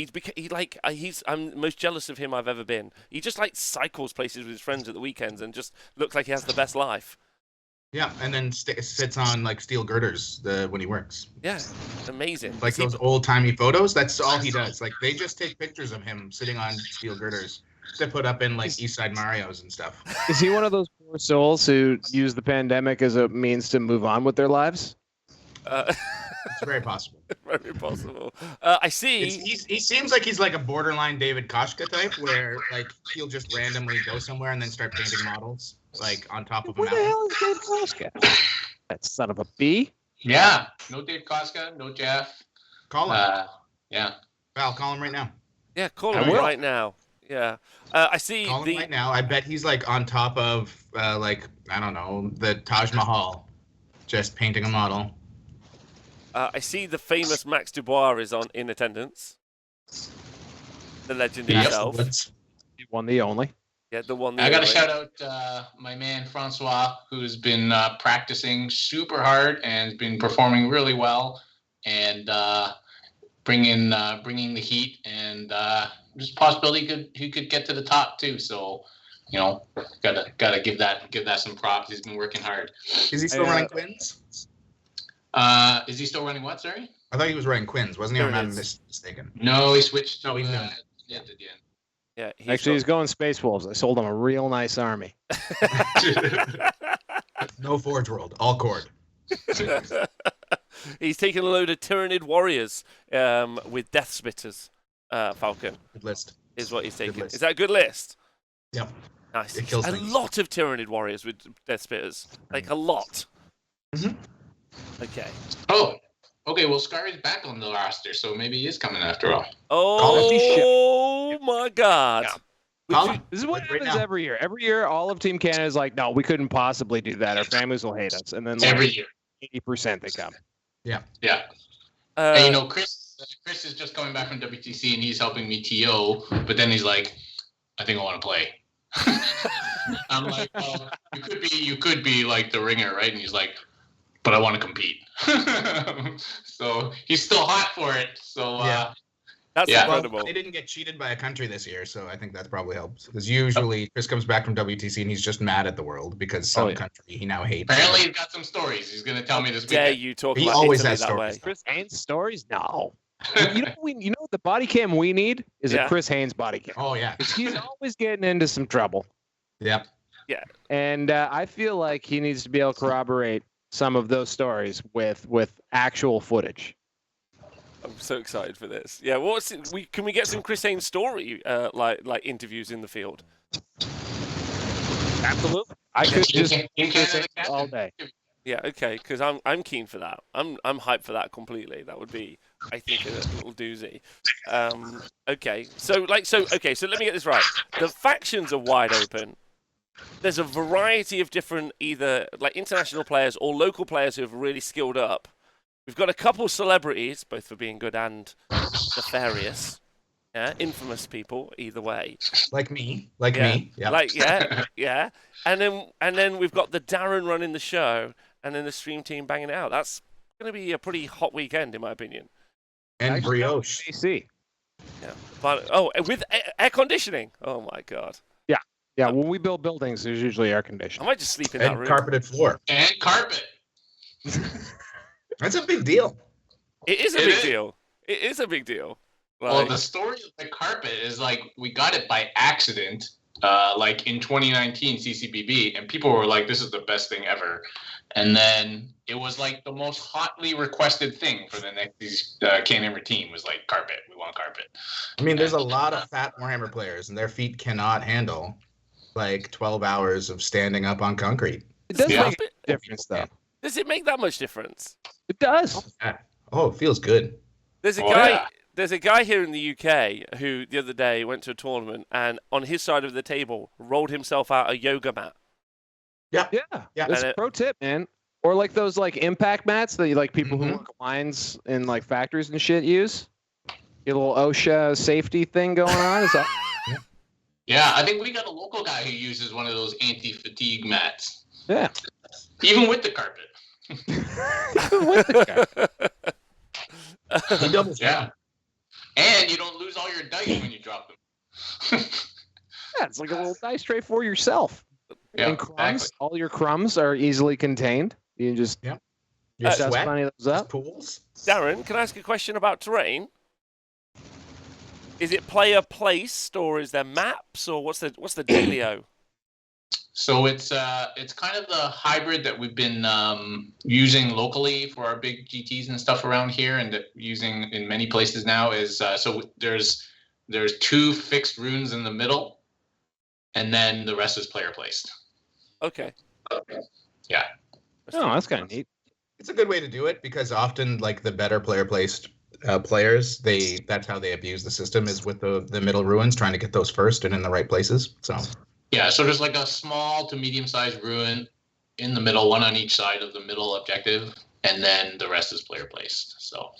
Speaker 1: I'm most jealous of him I've ever been. He just like cycles places with his friends at the weekends and just looks like he has the best life.
Speaker 4: Yeah, and then sits on like steel girders when he works.
Speaker 1: Yeah, amazing.
Speaker 4: Like those old timey photos. That's all he does. Like they just take pictures of him sitting on steel girders to put up in like East Side Marios and stuff.
Speaker 2: Is he one of those poor souls who use the pandemic as a means to move on with their lives?
Speaker 4: It's very possible.
Speaker 1: Very possible. I see.
Speaker 4: He seems like he's like a borderline David Koshka type, where like he'll just randomly go somewhere and then start painting models like on top of a
Speaker 2: Where the
Speaker 4: mountain.
Speaker 2: hell is Dave Koska? That son of a B.
Speaker 3: Yeah, no Dave Koska, no Jeff.
Speaker 4: Call him.
Speaker 3: Yeah.
Speaker 4: Val, call him right now.
Speaker 1: Yeah, call
Speaker 2: I
Speaker 1: him
Speaker 2: will.
Speaker 1: right now. Yeah. I see.
Speaker 4: Call him right now. I bet he's like on top of like I don't know, the Taj Mahal, just painting a model.
Speaker 1: I see the famous Max Dubois is in attendance. The legend
Speaker 3: Yep.
Speaker 1: himself.
Speaker 2: He won the only.
Speaker 1: Yeah, the one.
Speaker 3: I got to shout out my man Francois, who's been practicing super hard and has been performing really well, and bringing the heat. And there's a possibility he could get to the top too. So, gotta give that some props. He's been working hard.
Speaker 4: Is he still running Quins?
Speaker 3: Is he still running what? Sorry.
Speaker 4: I thought he was running Quins, wasn't he? Or am I
Speaker 1: There it is.
Speaker 4: mistaken?
Speaker 3: No, he switched.
Speaker 4: No, he's
Speaker 3: to,
Speaker 4: not.
Speaker 3: at the end.
Speaker 1: Yeah,
Speaker 2: Actually, he's going Space Wolves. I sold him a real nice army.
Speaker 4: No Forge World, all cord.
Speaker 1: He's taking a load of Tyrannid warriors with Death Spitters. Falcon
Speaker 4: Good list.
Speaker 1: is what he's taking.
Speaker 4: list.
Speaker 1: Is that a good list?
Speaker 4: Yep.
Speaker 1: Nice.
Speaker 4: It kills
Speaker 1: A
Speaker 4: things.
Speaker 1: lot of Tyrannid warriors with Death Spitters. Like a lot.
Speaker 4: Mhm.
Speaker 1: Okay.
Speaker 3: Oh, okay. Well, Scar is back on the roster, so maybe he is coming after all.
Speaker 1: Oh my God.
Speaker 2: Yeah.
Speaker 4: Call him.
Speaker 2: This is what
Speaker 4: Right
Speaker 2: happens
Speaker 4: now.
Speaker 2: every year. Every year, all of Team Canada is like, no, we couldn't possibly do that. Our families will hate us. And then like,
Speaker 3: Every year.
Speaker 2: 80% they come.
Speaker 3: Yeah.
Speaker 1: Uh,
Speaker 3: And Chris is just coming back from WTC and he's helping me TO, but then he's like, I think I want to play. I'm like, well, you could be like the ringer, right? And he's like, but I want to compete. So he's still hot for it. So
Speaker 4: Yeah.
Speaker 1: that's
Speaker 3: Yeah.
Speaker 1: incredible.
Speaker 4: Well, they didn't get cheated by a country this year, so I think that probably helps. Because usually Chris comes back from WTC and he's just mad at the world because some country he now hates.
Speaker 3: apparently he's got some stories he's gonna tell me this
Speaker 1: Yeah,
Speaker 3: weekend.
Speaker 1: you talk
Speaker 4: He
Speaker 1: about
Speaker 4: always
Speaker 1: Italy
Speaker 4: has
Speaker 1: that
Speaker 4: stories.
Speaker 1: way.
Speaker 2: Chris Haynes stories? No. You know what the body cam we need is
Speaker 1: Yeah.
Speaker 2: a Chris Haynes body cam.
Speaker 4: Oh yeah.
Speaker 2: 'Cause he's always getting into some trouble.
Speaker 4: Yep.
Speaker 2: And I feel like he needs to be able to corroborate some of those stories with actual footage.
Speaker 1: I'm so excited for this. Yeah, can we get some Chris Haynes story like interviews in the field?
Speaker 2: Absolutely. I could just
Speaker 3: In
Speaker 2: Chris
Speaker 3: Canada,
Speaker 2: Haynes all day.
Speaker 1: Yeah, okay, because I'm keen for that. I'm hyped for that completely. That would be, I think, a little doozy. Okay, so let me get this right. The factions are wide open. There's a variety of different either like international players or local players who have really skilled up. We've got a couple celebrities, both for being good and nefarious. Yeah, infamous people either way.
Speaker 4: Like me.
Speaker 1: Yeah. Yeah. And then we've got the Darren running the show, and then the stream team banging it out. That's going to be a pretty hot weekend, in my opinion.
Speaker 4: And brioche.
Speaker 2: AC.
Speaker 1: Yeah. But with air conditioning. Oh my God.
Speaker 2: Yeah, when we build buildings, there's usually air
Speaker 1: I
Speaker 2: conditioning.
Speaker 1: might just sleep in that
Speaker 4: And
Speaker 1: room.
Speaker 4: carpeted floor.
Speaker 3: and carpet.
Speaker 4: That's a big deal.
Speaker 1: It is a
Speaker 3: It
Speaker 1: big
Speaker 3: is.
Speaker 1: deal. It is a big deal.
Speaker 3: Well,
Speaker 1: Like,
Speaker 3: the story of the carpet is like we got it by accident, like in 2019 CCBB, and people were like, "This is the best thing ever." And then it was like the most hotly requested thing for the next Canhammer team was like carpet. We want carpet.
Speaker 4: I mean, there's a lot of fat Warhammer players, and their feet cannot handle like 12 hours of standing up on concrete.
Speaker 2: It does
Speaker 3: Yeah.
Speaker 2: make a difference, though.
Speaker 1: Does it make that much difference?
Speaker 2: It does.
Speaker 4: Oh, it feels good.
Speaker 1: There's a
Speaker 3: Oh,
Speaker 1: guy.
Speaker 3: yeah.
Speaker 1: There's a guy here in the UK who the other day went to a tournament and on his side of the table rolled himself out a yoga mat.
Speaker 2: Yeah.
Speaker 4: Yeah.
Speaker 2: That's a pro tip, man. Or like those like impact mats that like people who
Speaker 4: Mhm.
Speaker 2: work lines in like factories and shit use. Get a little OSHA safety thing going on. Is that...
Speaker 3: Yeah, I think we got a local guy who uses one of those anti-fatigue mats,
Speaker 2: Yeah.
Speaker 3: even with the carpet.
Speaker 2: With the guy.
Speaker 4: He doubles
Speaker 3: Yeah, and you don't lose all your dice when you drop them.
Speaker 2: Yeah, it's like a little dice tray for yourself.
Speaker 3: Yeah,
Speaker 2: And crumbs,
Speaker 3: exactly.
Speaker 2: all your crumbs are easily contained. You can just
Speaker 4: your
Speaker 2: just
Speaker 4: sweat,
Speaker 2: funny those up.
Speaker 4: pools.
Speaker 1: Darren, can I ask a question about terrain? Is it player placed or is there maps or what's the dealio?
Speaker 3: So it's kind of the hybrid that we've been using locally for our big GTs and stuff around here, and that using in many places now is so there's 2 fixed runes in the middle, and then the rest is player placed.
Speaker 1: Okay.
Speaker 3: Yeah.
Speaker 2: Oh, that's kind of neat.
Speaker 4: It's a good way to do it because often, like the better player placed players, that's how they abuse the system is with the middle ruins, trying to get those first and in the right places. So
Speaker 3: Yeah, so there's like a small to medium-sized ruin in the middle, one on each side of the middle objective, and then the rest is player placed. So,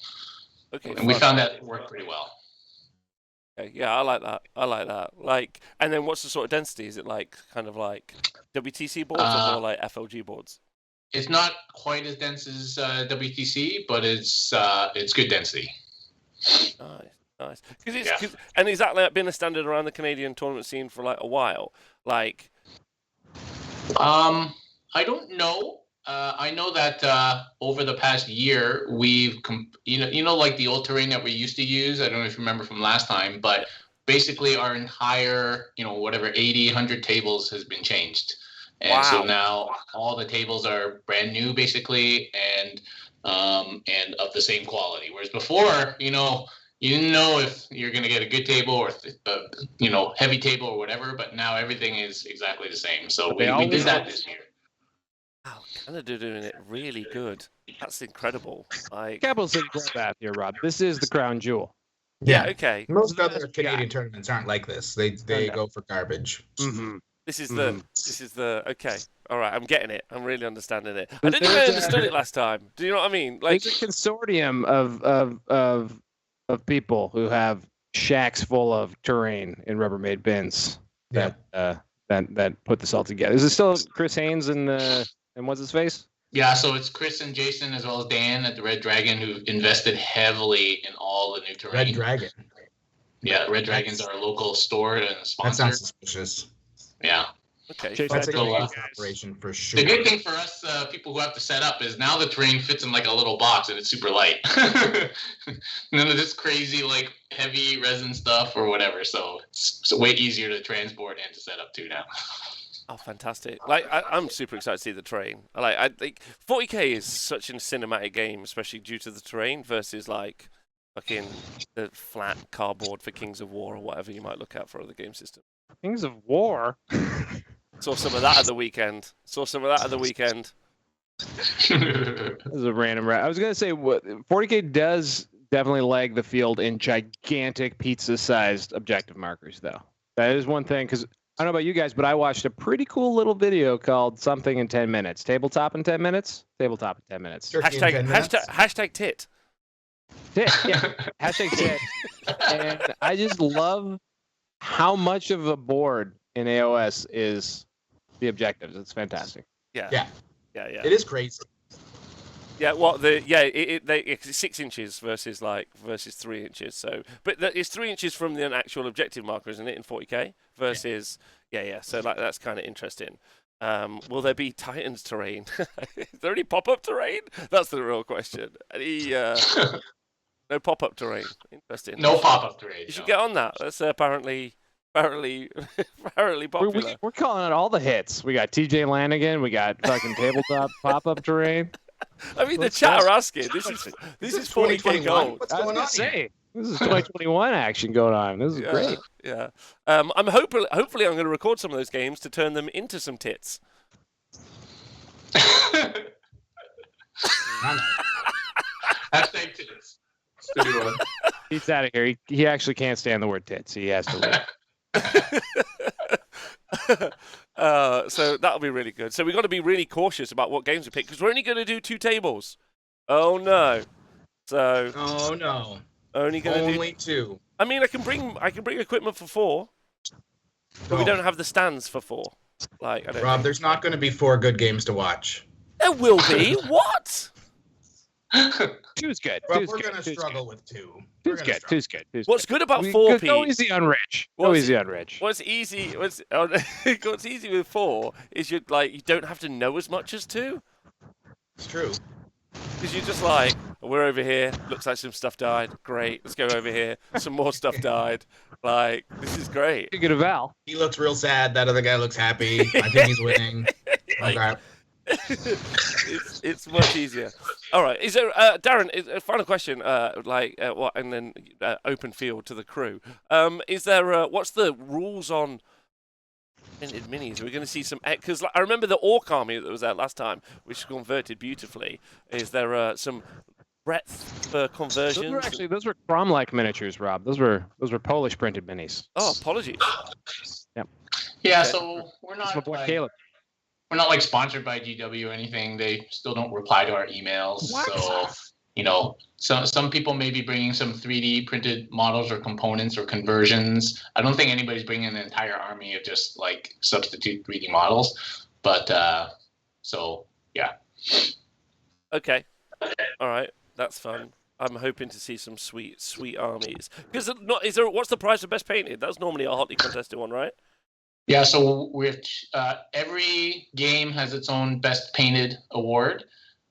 Speaker 1: Okay.
Speaker 3: and we
Speaker 1: fine.
Speaker 3: found that worked pretty well.
Speaker 1: Okay, yeah, I like that. Like, and then what's the sort of density? Is it like kind of like WTC boards or more like FLG boards?
Speaker 3: It's not quite as dense as WTC, but it's good density.
Speaker 1: Nice. And is that like been a standard around the Canadian tournament scene for like a while? Like,
Speaker 3: I don't know. I know that over the past year, we've like the old terrain that we used to use. I don't know if you remember from last time, but basically our entire, whatever 80, 100 tables has been changed. And so now all the tables are brand new, basically, and of the same quality. Whereas before, you didn't know if you're going to get a good table or heavy table or whatever. But now everything is exactly the same. So we did that this year.
Speaker 1: wow, Canada doing it really good. That's incredible. Like,
Speaker 2: Captial City Bloodbath here, Rob. This is the crown jewel.
Speaker 1: yeah, okay.
Speaker 4: most other Canadian tournaments aren't like this. They
Speaker 2: no.
Speaker 4: go for garbage.
Speaker 2: Mm-hmm.
Speaker 1: This is the okay. All right, I'm getting it. I'm really understanding it. I didn't think I
Speaker 2: There's
Speaker 1: understood it last time. Do you know what I mean? Like,
Speaker 2: There's a consortium of people who have shacks full of terrain in Rubbermaid bins that put this all together. Is it still Chris Haynes and what's his face?
Speaker 3: Yeah, so it's Chris and Jason as well as Dan at the Red Dragon who invested heavily in all the new terrain.
Speaker 4: Red Dragon.
Speaker 3: Yeah, Red Dragon's our local store and
Speaker 4: That
Speaker 3: sponsor.
Speaker 4: sounds suspicious.
Speaker 3: Yeah.
Speaker 1: okay.
Speaker 2: Chase,
Speaker 4: That's a
Speaker 3: So,
Speaker 4: good operation for sure.
Speaker 3: The good thing for us people who have to set up is now the terrain fits in like a little box and it's super light. None of this crazy like heavy resin stuff or whatever. So it's way easier to transport and to set up too now.
Speaker 1: Oh, fantastic! Like, I'm super excited to see the terrain. I think 40k is such a cinematic game, especially due to the terrain versus like fucking the flat cardboard for Kings of War or whatever you might look at for other game systems.
Speaker 2: Kings of War.
Speaker 1: Saw some of that at the weekend.
Speaker 2: This is a random. I was gonna say what 40k does definitely lag the field in gigantic pizza-sized objective markers, though. That is one thing because I don't know about you guys, but I watched a pretty cool little video called "Something in 10 Minutes." Tabletop in 10 minutes. Tabletop in 10 minutes.
Speaker 4: Turkey in 10 minutes.
Speaker 1: Hashtag tit.
Speaker 2: Tit, yeah. Hashtag tit. And I just love how much of a board in AOS is the objectives. It's fantastic.
Speaker 1: Yeah.
Speaker 4: It is crazy.
Speaker 1: Yeah, it's 6 inches versus 3 inches. So, but it's 3 inches from the actual objective marker, isn't it, in 40k? Versus, yeah. So like that's kind of interesting. Will there be Titans terrain? Is there any pop-up terrain? That's the real question. No pop-up terrain. Interesting.
Speaker 3: No pop-up terrain.
Speaker 1: You should get on that. That's apparently Apparently, apparently popular.
Speaker 2: We're calling out all the hits. We got TJ Lanigan. We got fucking tabletop pop-up terrain.
Speaker 1: I mean, the
Speaker 2: What's
Speaker 1: chat
Speaker 2: this?
Speaker 1: are asking. This is 40K
Speaker 4: 2021?
Speaker 1: gold.
Speaker 4: What's
Speaker 2: I was
Speaker 4: going
Speaker 2: gonna
Speaker 4: on here?
Speaker 2: say, this is 2021 action going on. This is great.
Speaker 1: Yeah. I'm hopefully I'm going to record some of those games to turn them into some tits.
Speaker 3: Hashtag tits. Studio one.
Speaker 2: He's out of here. He actually can't stand the word tits. He has to leave.
Speaker 1: So that'll be really good. So we've got to be really cautious about what games we pick because we're only going to do 2 tables. Oh no! So
Speaker 4: Oh no.
Speaker 1: only going to do.
Speaker 4: Only 2.
Speaker 1: I mean, I can bring equipment for 4, but we don't have the stands for 4. Like, I don't.
Speaker 4: Rob, there's not going to be 4 good games to watch.
Speaker 1: There will be. What?
Speaker 2: 2's good.
Speaker 4: Rob,
Speaker 2: 2's
Speaker 4: we're
Speaker 2: good.
Speaker 4: going to
Speaker 2: 2's
Speaker 4: struggle with 2.
Speaker 2: good. 2's good. 2's good. 2's
Speaker 1: What's good about
Speaker 2: good.
Speaker 1: 4,
Speaker 2: Go
Speaker 1: Pete?
Speaker 2: easy on Rich. Go
Speaker 1: What's-
Speaker 2: easy on Rich.
Speaker 1: What's easy? What's easy with 4 is you don't have to know as much as 2
Speaker 4: It's true.
Speaker 1: because you're just like, we're over here. Looks like some stuff died. Great. Let's go over here. Some more stuff died. Like, this is great.
Speaker 2: You get a Val.
Speaker 4: He looks real sad. That other guy looks happy. I think he's winning. Okay.
Speaker 1: it's much easier. All right. Is there Darren? A final question. What? And then open field to the crew. Is there? What's the rules on printed minis? Are we going to see some? Because I remember the Orc army that was there last time, which converted beautifully. Is there some breadth for conversions?
Speaker 2: Those were Crom-like miniatures, Rob. Those were Polish printed minis.
Speaker 1: Oh, apologies.
Speaker 3: Yeah,
Speaker 1: Okay.
Speaker 3: so we're
Speaker 2: That's my
Speaker 3: not
Speaker 2: boy
Speaker 3: like,
Speaker 2: Caleb.
Speaker 3: we're not like sponsored by GW or anything. They still don't reply to our emails.
Speaker 2: What?
Speaker 3: So some people may be bringing some 3D printed models or components or conversions. I don't think anybody's bringing an entire army of just like substitute 3D models. But so yeah.
Speaker 1: Okay. All right. That's fun. I'm hoping to see some sweet armies. Because what's the prize of best painted? That's normally a hotly contested one, right?
Speaker 3: Yeah, so every game has its own best painted award,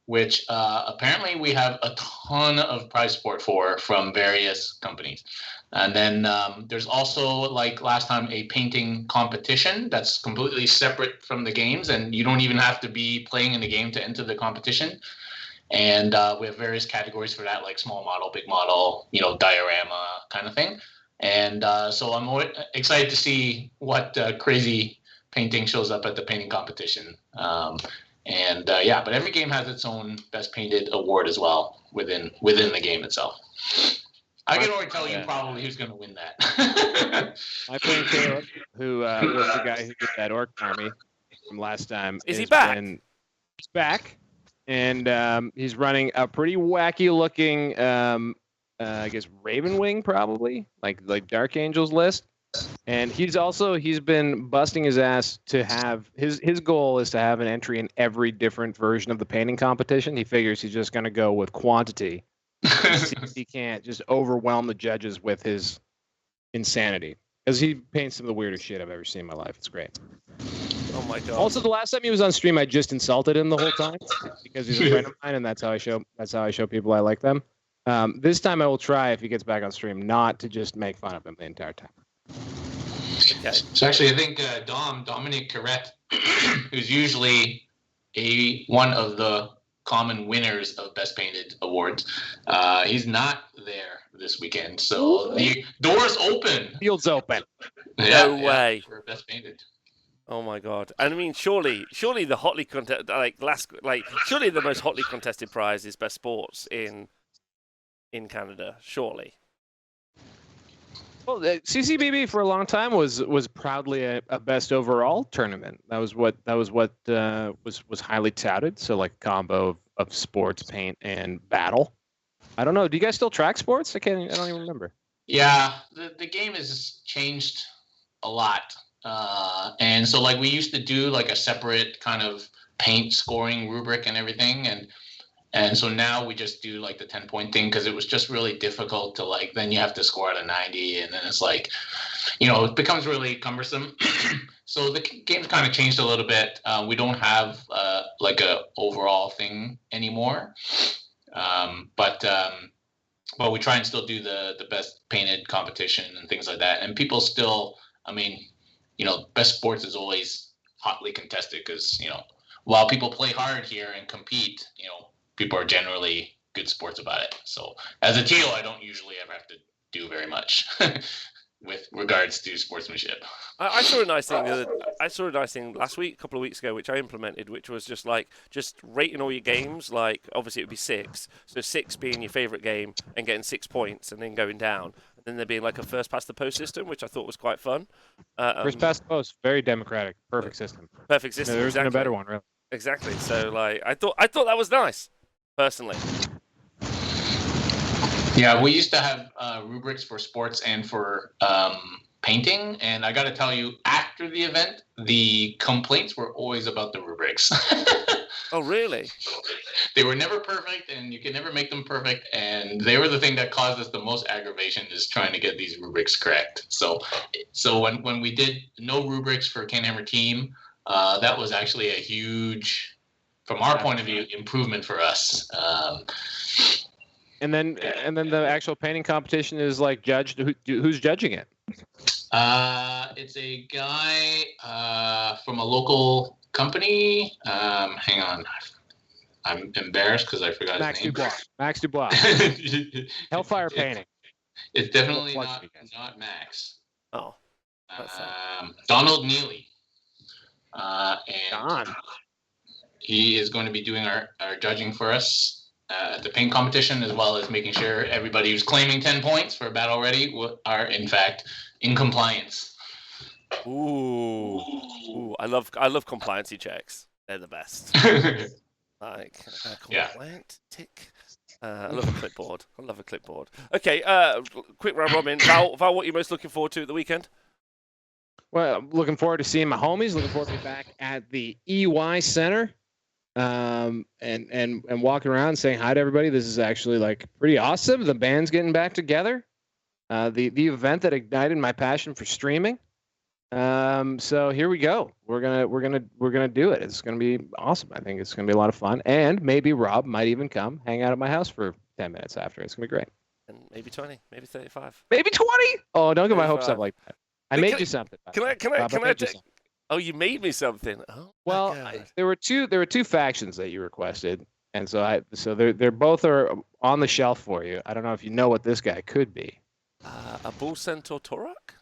Speaker 3: which apparently we have a ton of prize support for from various companies. And then there's also, like last time, a painting competition that's completely separate from the games, and you don't even have to be playing in the game to enter the competition. And we have various categories for that, like small model, big model, diorama kind of thing. And so I'm excited to see what crazy painting shows up at the painting competition. But every game has its own best painted award as well within the game itself. I can already tell you probably who's going to win that.
Speaker 2: My friend Caleb, who was the guy who did that Orc army from last time,
Speaker 1: Is he back?
Speaker 2: He's back, and he's running a pretty wacky looking. I guess Ravenwing probably, like Dark Angels list. And he's been busting his ass to have his goal is to have an entry in every different version of the painting competition. He figures he's just going to go with quantity. He can't just overwhelm the judges with his insanity, because he paints some of the weirdest shit I've ever seen in my life. It's great.
Speaker 1: Oh my god.
Speaker 2: Also, the last time he was on stream, I just insulted him the whole time because he's a friend of mine, and that's how I show people I like them. This time I will try, if he gets back on stream, not to just make fun of him the entire time.
Speaker 1: Okay.
Speaker 3: So actually, I think Dominic Correct, who's usually one of the common winners of Best Painted awards, he's not there this weekend. So the door's open.
Speaker 2: Field's open.
Speaker 1: No way.
Speaker 3: For Best Painted.
Speaker 1: Oh my god! And I mean, surely the hotly surely the most hotly contested prize is best sports in Canada. Surely.
Speaker 2: Well, the CCBB for a long time was proudly a best overall tournament. That was what was highly touted. So like a combo of sports, paint, and battle. I don't know. Do you guys still track sports? I don't even remember.
Speaker 3: Yeah, the game has changed a lot. And so like we used to do like a separate kind of paint scoring rubric and everything, and so now we just do like the 10-point thing, because it was just really difficult to then you have to score out of 90, and then it's like, it becomes really cumbersome. So the game's kind of changed a little bit. We don't have like a overall thing anymore, but we try and still do the best painted competition and things like that, and people still I mean, best sports is always hotly contested because, while people play hard here and compete, people are generally good sports about it. So as a teal, I don't usually ever have to do very much with regards to sportsmanship.
Speaker 1: I saw a nice thing. I saw a nice thing last week, a couple of weeks ago, which I implemented, which was just rating all your games. Like obviously it would be 6, so 6 being your favorite game and getting 6 points, and then going down, and then there being like a first past the post system, which I thought was quite fun.
Speaker 2: First past the post, very democratic, perfect system.
Speaker 1: Perfect system.
Speaker 2: There isn't
Speaker 1: exactly.
Speaker 2: a better one, really.
Speaker 1: Exactly. So I thought that was nice, personally.
Speaker 3: Yeah, we used to have rubrics for sports and for painting, and I got to tell you, after the event, the complaints were always about the rubrics.
Speaker 1: Oh, really?
Speaker 3: They were never perfect, and you can never make them perfect, and they were the thing that caused us the most aggravation is trying to get these rubrics correct. So when we did no rubrics for Canhammer team, that was actually a huge, from our point of view, improvement for us.
Speaker 2: And then the actual painting competition is like judged. Who's judging it?
Speaker 3: It's a guy from a local company. Hang on, I'm embarrassed because I forgot his name.
Speaker 2: Max Dubois. Hellfire Painting.
Speaker 3: It's definitely not Max.
Speaker 1: Oh.
Speaker 3: Donald Neely.
Speaker 2: Don.
Speaker 3: He is going to be doing our judging for us at the paint competition, as well as making sure everybody who's claiming 10 points for Battle Ready are in fact in compliance.
Speaker 1: Ooh. I love compliancy checks. They're the best. Compliant tick. I love a clipboard. Okay, quick round robin. Val, what are you most looking forward to at the weekend?
Speaker 2: Well, I'm looking forward to seeing my homies. Looking forward to be back at the EY Center. And walking around saying hi to everybody. This is actually pretty awesome. The band's getting back together. The event that ignited my passion for streaming. So here we go. We're gonna do it. It's gonna be awesome. I think it's gonna be a lot of fun. And maybe Rob might even come hang out at my house for 10 minutes after. It's gonna be great.
Speaker 1: And maybe 20, maybe 35,
Speaker 2: maybe 20. Oh, don't get my hopes up like that. I made you something.
Speaker 1: Can I take? Oh, you made me something. Oh,
Speaker 2: well, there were two factions that you requested, and so they're both are on the shelf for you. I don't know if you know what this guy could be.
Speaker 1: A Bull Centaur Torak?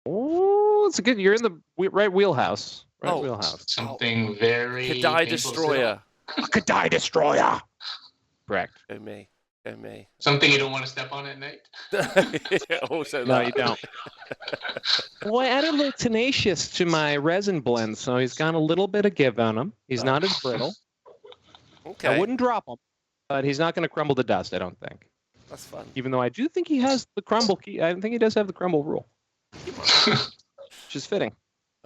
Speaker 2: Oh, it's a good. You're in the right wheelhouse. Wheelhouse.
Speaker 3: Something very
Speaker 1: Kadai Destroyer.
Speaker 2: Kadai Destroyer. Correct.
Speaker 1: Go me.
Speaker 3: Something you don't want to step on at night?
Speaker 1: Also,
Speaker 2: no, you don't. Well, I added a little tenacious to my resin blend, so he's got a little bit of give on him. He's not as brittle.
Speaker 1: Okay.
Speaker 2: I wouldn't drop him, but he's not going to crumble to dust, I don't think.
Speaker 1: That's fun.
Speaker 2: Even though I do think he has the crumble key. I think he does have the crumble rule. Which is fitting.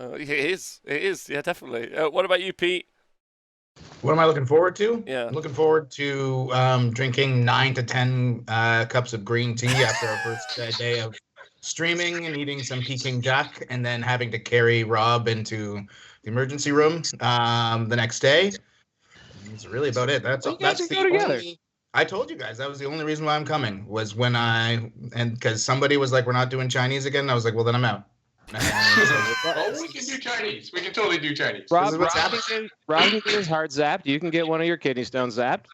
Speaker 1: It is. Yeah, definitely. What about you, Pete?
Speaker 4: What am I looking forward to?
Speaker 1: Yeah.
Speaker 4: I'm looking forward to drinking 9 to 10 cups of green tea after our first day of streaming and eating some Peking Jack, and then having to carry Rob into the emergency room the next day. That's really about it. That's the only. I told you guys that was the only reason why I'm coming, was when because somebody was like, we're not doing Chinese again. I was like, well, then I'm out.
Speaker 3: We can do Chinese. We can totally do Chinese.
Speaker 2: Rob can get his heart zapped. You can get one of your kidney stones zapped.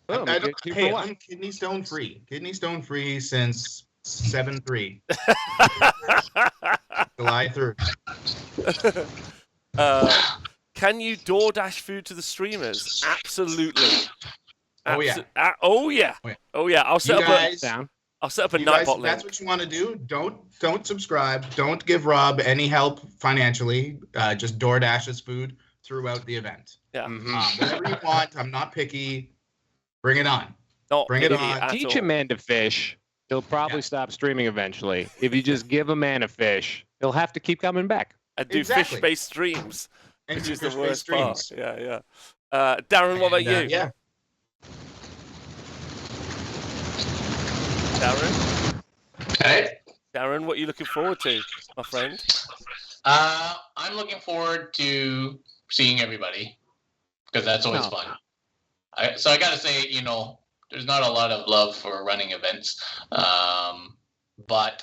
Speaker 2: Boom,
Speaker 4: I'm kidney stone free. Kidney stone free since 7/3. July 3rd.
Speaker 1: Can you DoorDash food to the streamers? Absolutely.
Speaker 4: Oh yeah.
Speaker 1: Oh yeah. I'll set up a Nightbot link.
Speaker 4: That's what you want to do. Don't subscribe. Don't give Rob any help financially. Just DoorDash his food throughout the event.
Speaker 1: Yeah.
Speaker 4: Whatever you want. I'm not picky. Bring it on. Bring it on.
Speaker 2: Teach a man to fish. He'll probably stop streaming eventually. If you just give a man a fish, he'll have to keep coming back.
Speaker 1: And do fish-based streams,
Speaker 4: and
Speaker 1: which is the worst part. Yeah. Darren, what about you?
Speaker 4: Yeah.
Speaker 1: Darren?
Speaker 3: Okay.
Speaker 1: Darren, what are you looking forward to, my friend?
Speaker 3: I'm looking forward to seeing everybody, because that's always fun. So I got to say, there's not a lot of love for running events, but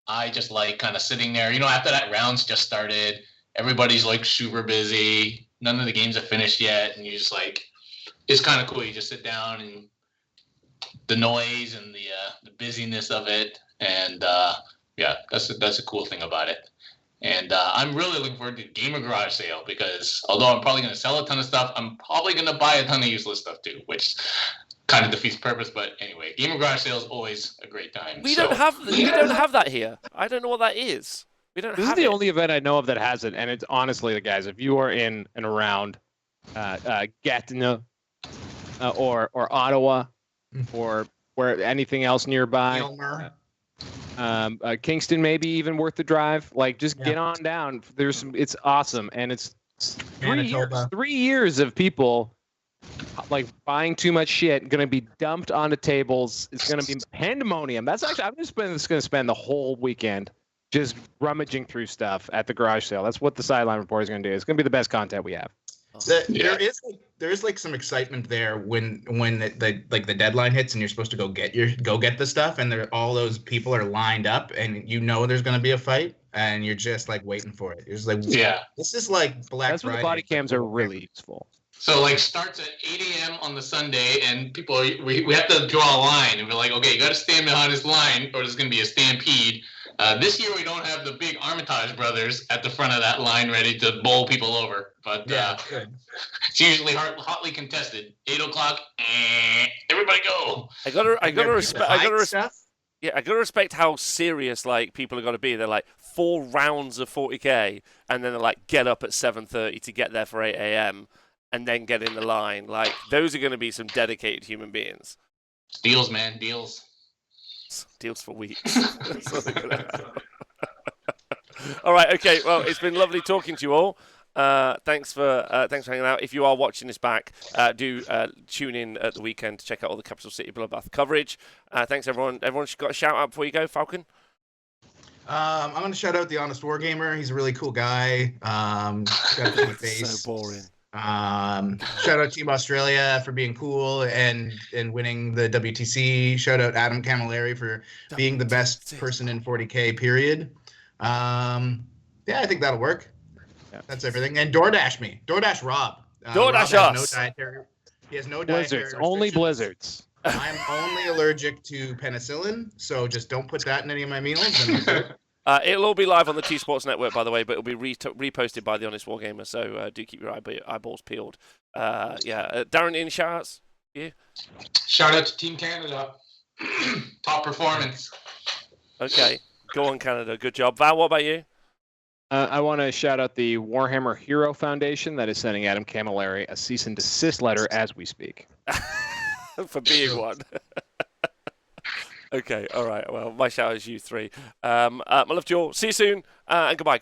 Speaker 3: I just like kind of sitting there. After that round's just started, everybody's like super busy. None of the games are finished yet, and you just like, it's kind of cool. You just sit down and the noise and the busyness of it, and that's a cool thing about it. And I'm really looking forward to the Gamer Garage sale because although I'm probably going to sell a ton of stuff, I'm probably going to buy a ton of useless stuff too, which kind of defeats purpose. But anyway, Gamer Garage sale is always a great time.
Speaker 1: We don't have that here. I don't know what that is. We don't.
Speaker 2: This
Speaker 1: have
Speaker 2: is the
Speaker 1: it.
Speaker 2: only event I know of that has it, and it's honestly, guys, if you are in and around Gatineau or Ottawa or where anything else nearby. Kingston maybe even worth the drive. Like just get on down. It's awesome, and it's 3 years of people like buying too much shit going to be dumped onto tables. It's going to be pandemonium. I'm just going to spend the whole weekend just rummaging through stuff at the garage sale. That's what the Sideline Report is going to do. It's going to be the best content we have.
Speaker 4: There is like some excitement there when the deadline hits and you're supposed to go get the stuff, and all those people are lined up and there's going to be a fight and you're just like waiting for it. You're just like, this is like Black
Speaker 2: That's
Speaker 4: Friday.
Speaker 2: where the body cams are really useful.
Speaker 3: So like starts at 8 a.m. on the Sunday, and people we have to draw a line, and we're like, okay, you got to stand behind this line, or there's going to be a stampede. This year we don't have the big Armitage brothers at the front of that line ready to bowl people over, but it's usually hotly contested. 8 o'clock, everybody go.
Speaker 1: I gotta respect how serious like people are gonna be. They're like 4 rounds of 40k, and then they're like get up at 7:30 to get there for 8 a.m. and then get in the line. Like those are gonna be some dedicated human beings.
Speaker 3: Deals, man, deals.
Speaker 1: Deals for weeks. That's what they're gonna have. All right, okay. Well, it's been lovely talking to you all. Thanks for hanging out. If you are watching this back, do tune in at the weekend to check out all the Capital City Bloodbath coverage. Thanks, everyone. Everyone's got a shout out before you go, Falcon.
Speaker 4: I'm going to shout out the Honest Wargamer. He's a really cool guy. Shout out to my face.
Speaker 1: So boring.
Speaker 4: Shout out Team Australia for being cool and winning the WTC. Shout out Adam Camilleri for being the best person in 40k. Period. I think that'll work. That's everything. And DoorDash Rob.
Speaker 1: DoorDash
Speaker 4: Rob
Speaker 1: us.
Speaker 4: He has no
Speaker 2: Blizzards.
Speaker 4: dietary
Speaker 2: Only
Speaker 4: restrictions.
Speaker 2: blizzards.
Speaker 4: I'm only allergic to penicillin, so just don't put that in any of my meals.
Speaker 1: It'll all be live on the T Sports Network, by the way, but it'll be reposted by the Honest Wargamer, so do keep your eyeballs peeled. Darren, any shout-outs? You?
Speaker 3: Shout out to Team Canada. Top performance.
Speaker 1: Okay. Go on, Canada. Good job. Val, what about you?
Speaker 2: I want to shout out the Warhammer Hero Foundation that is sending Adam Camilleri a cease and desist letter as we speak.
Speaker 1: For being one. Okay, all right. Well, my shout out is you three. My love to you all. See you soon. And goodbye.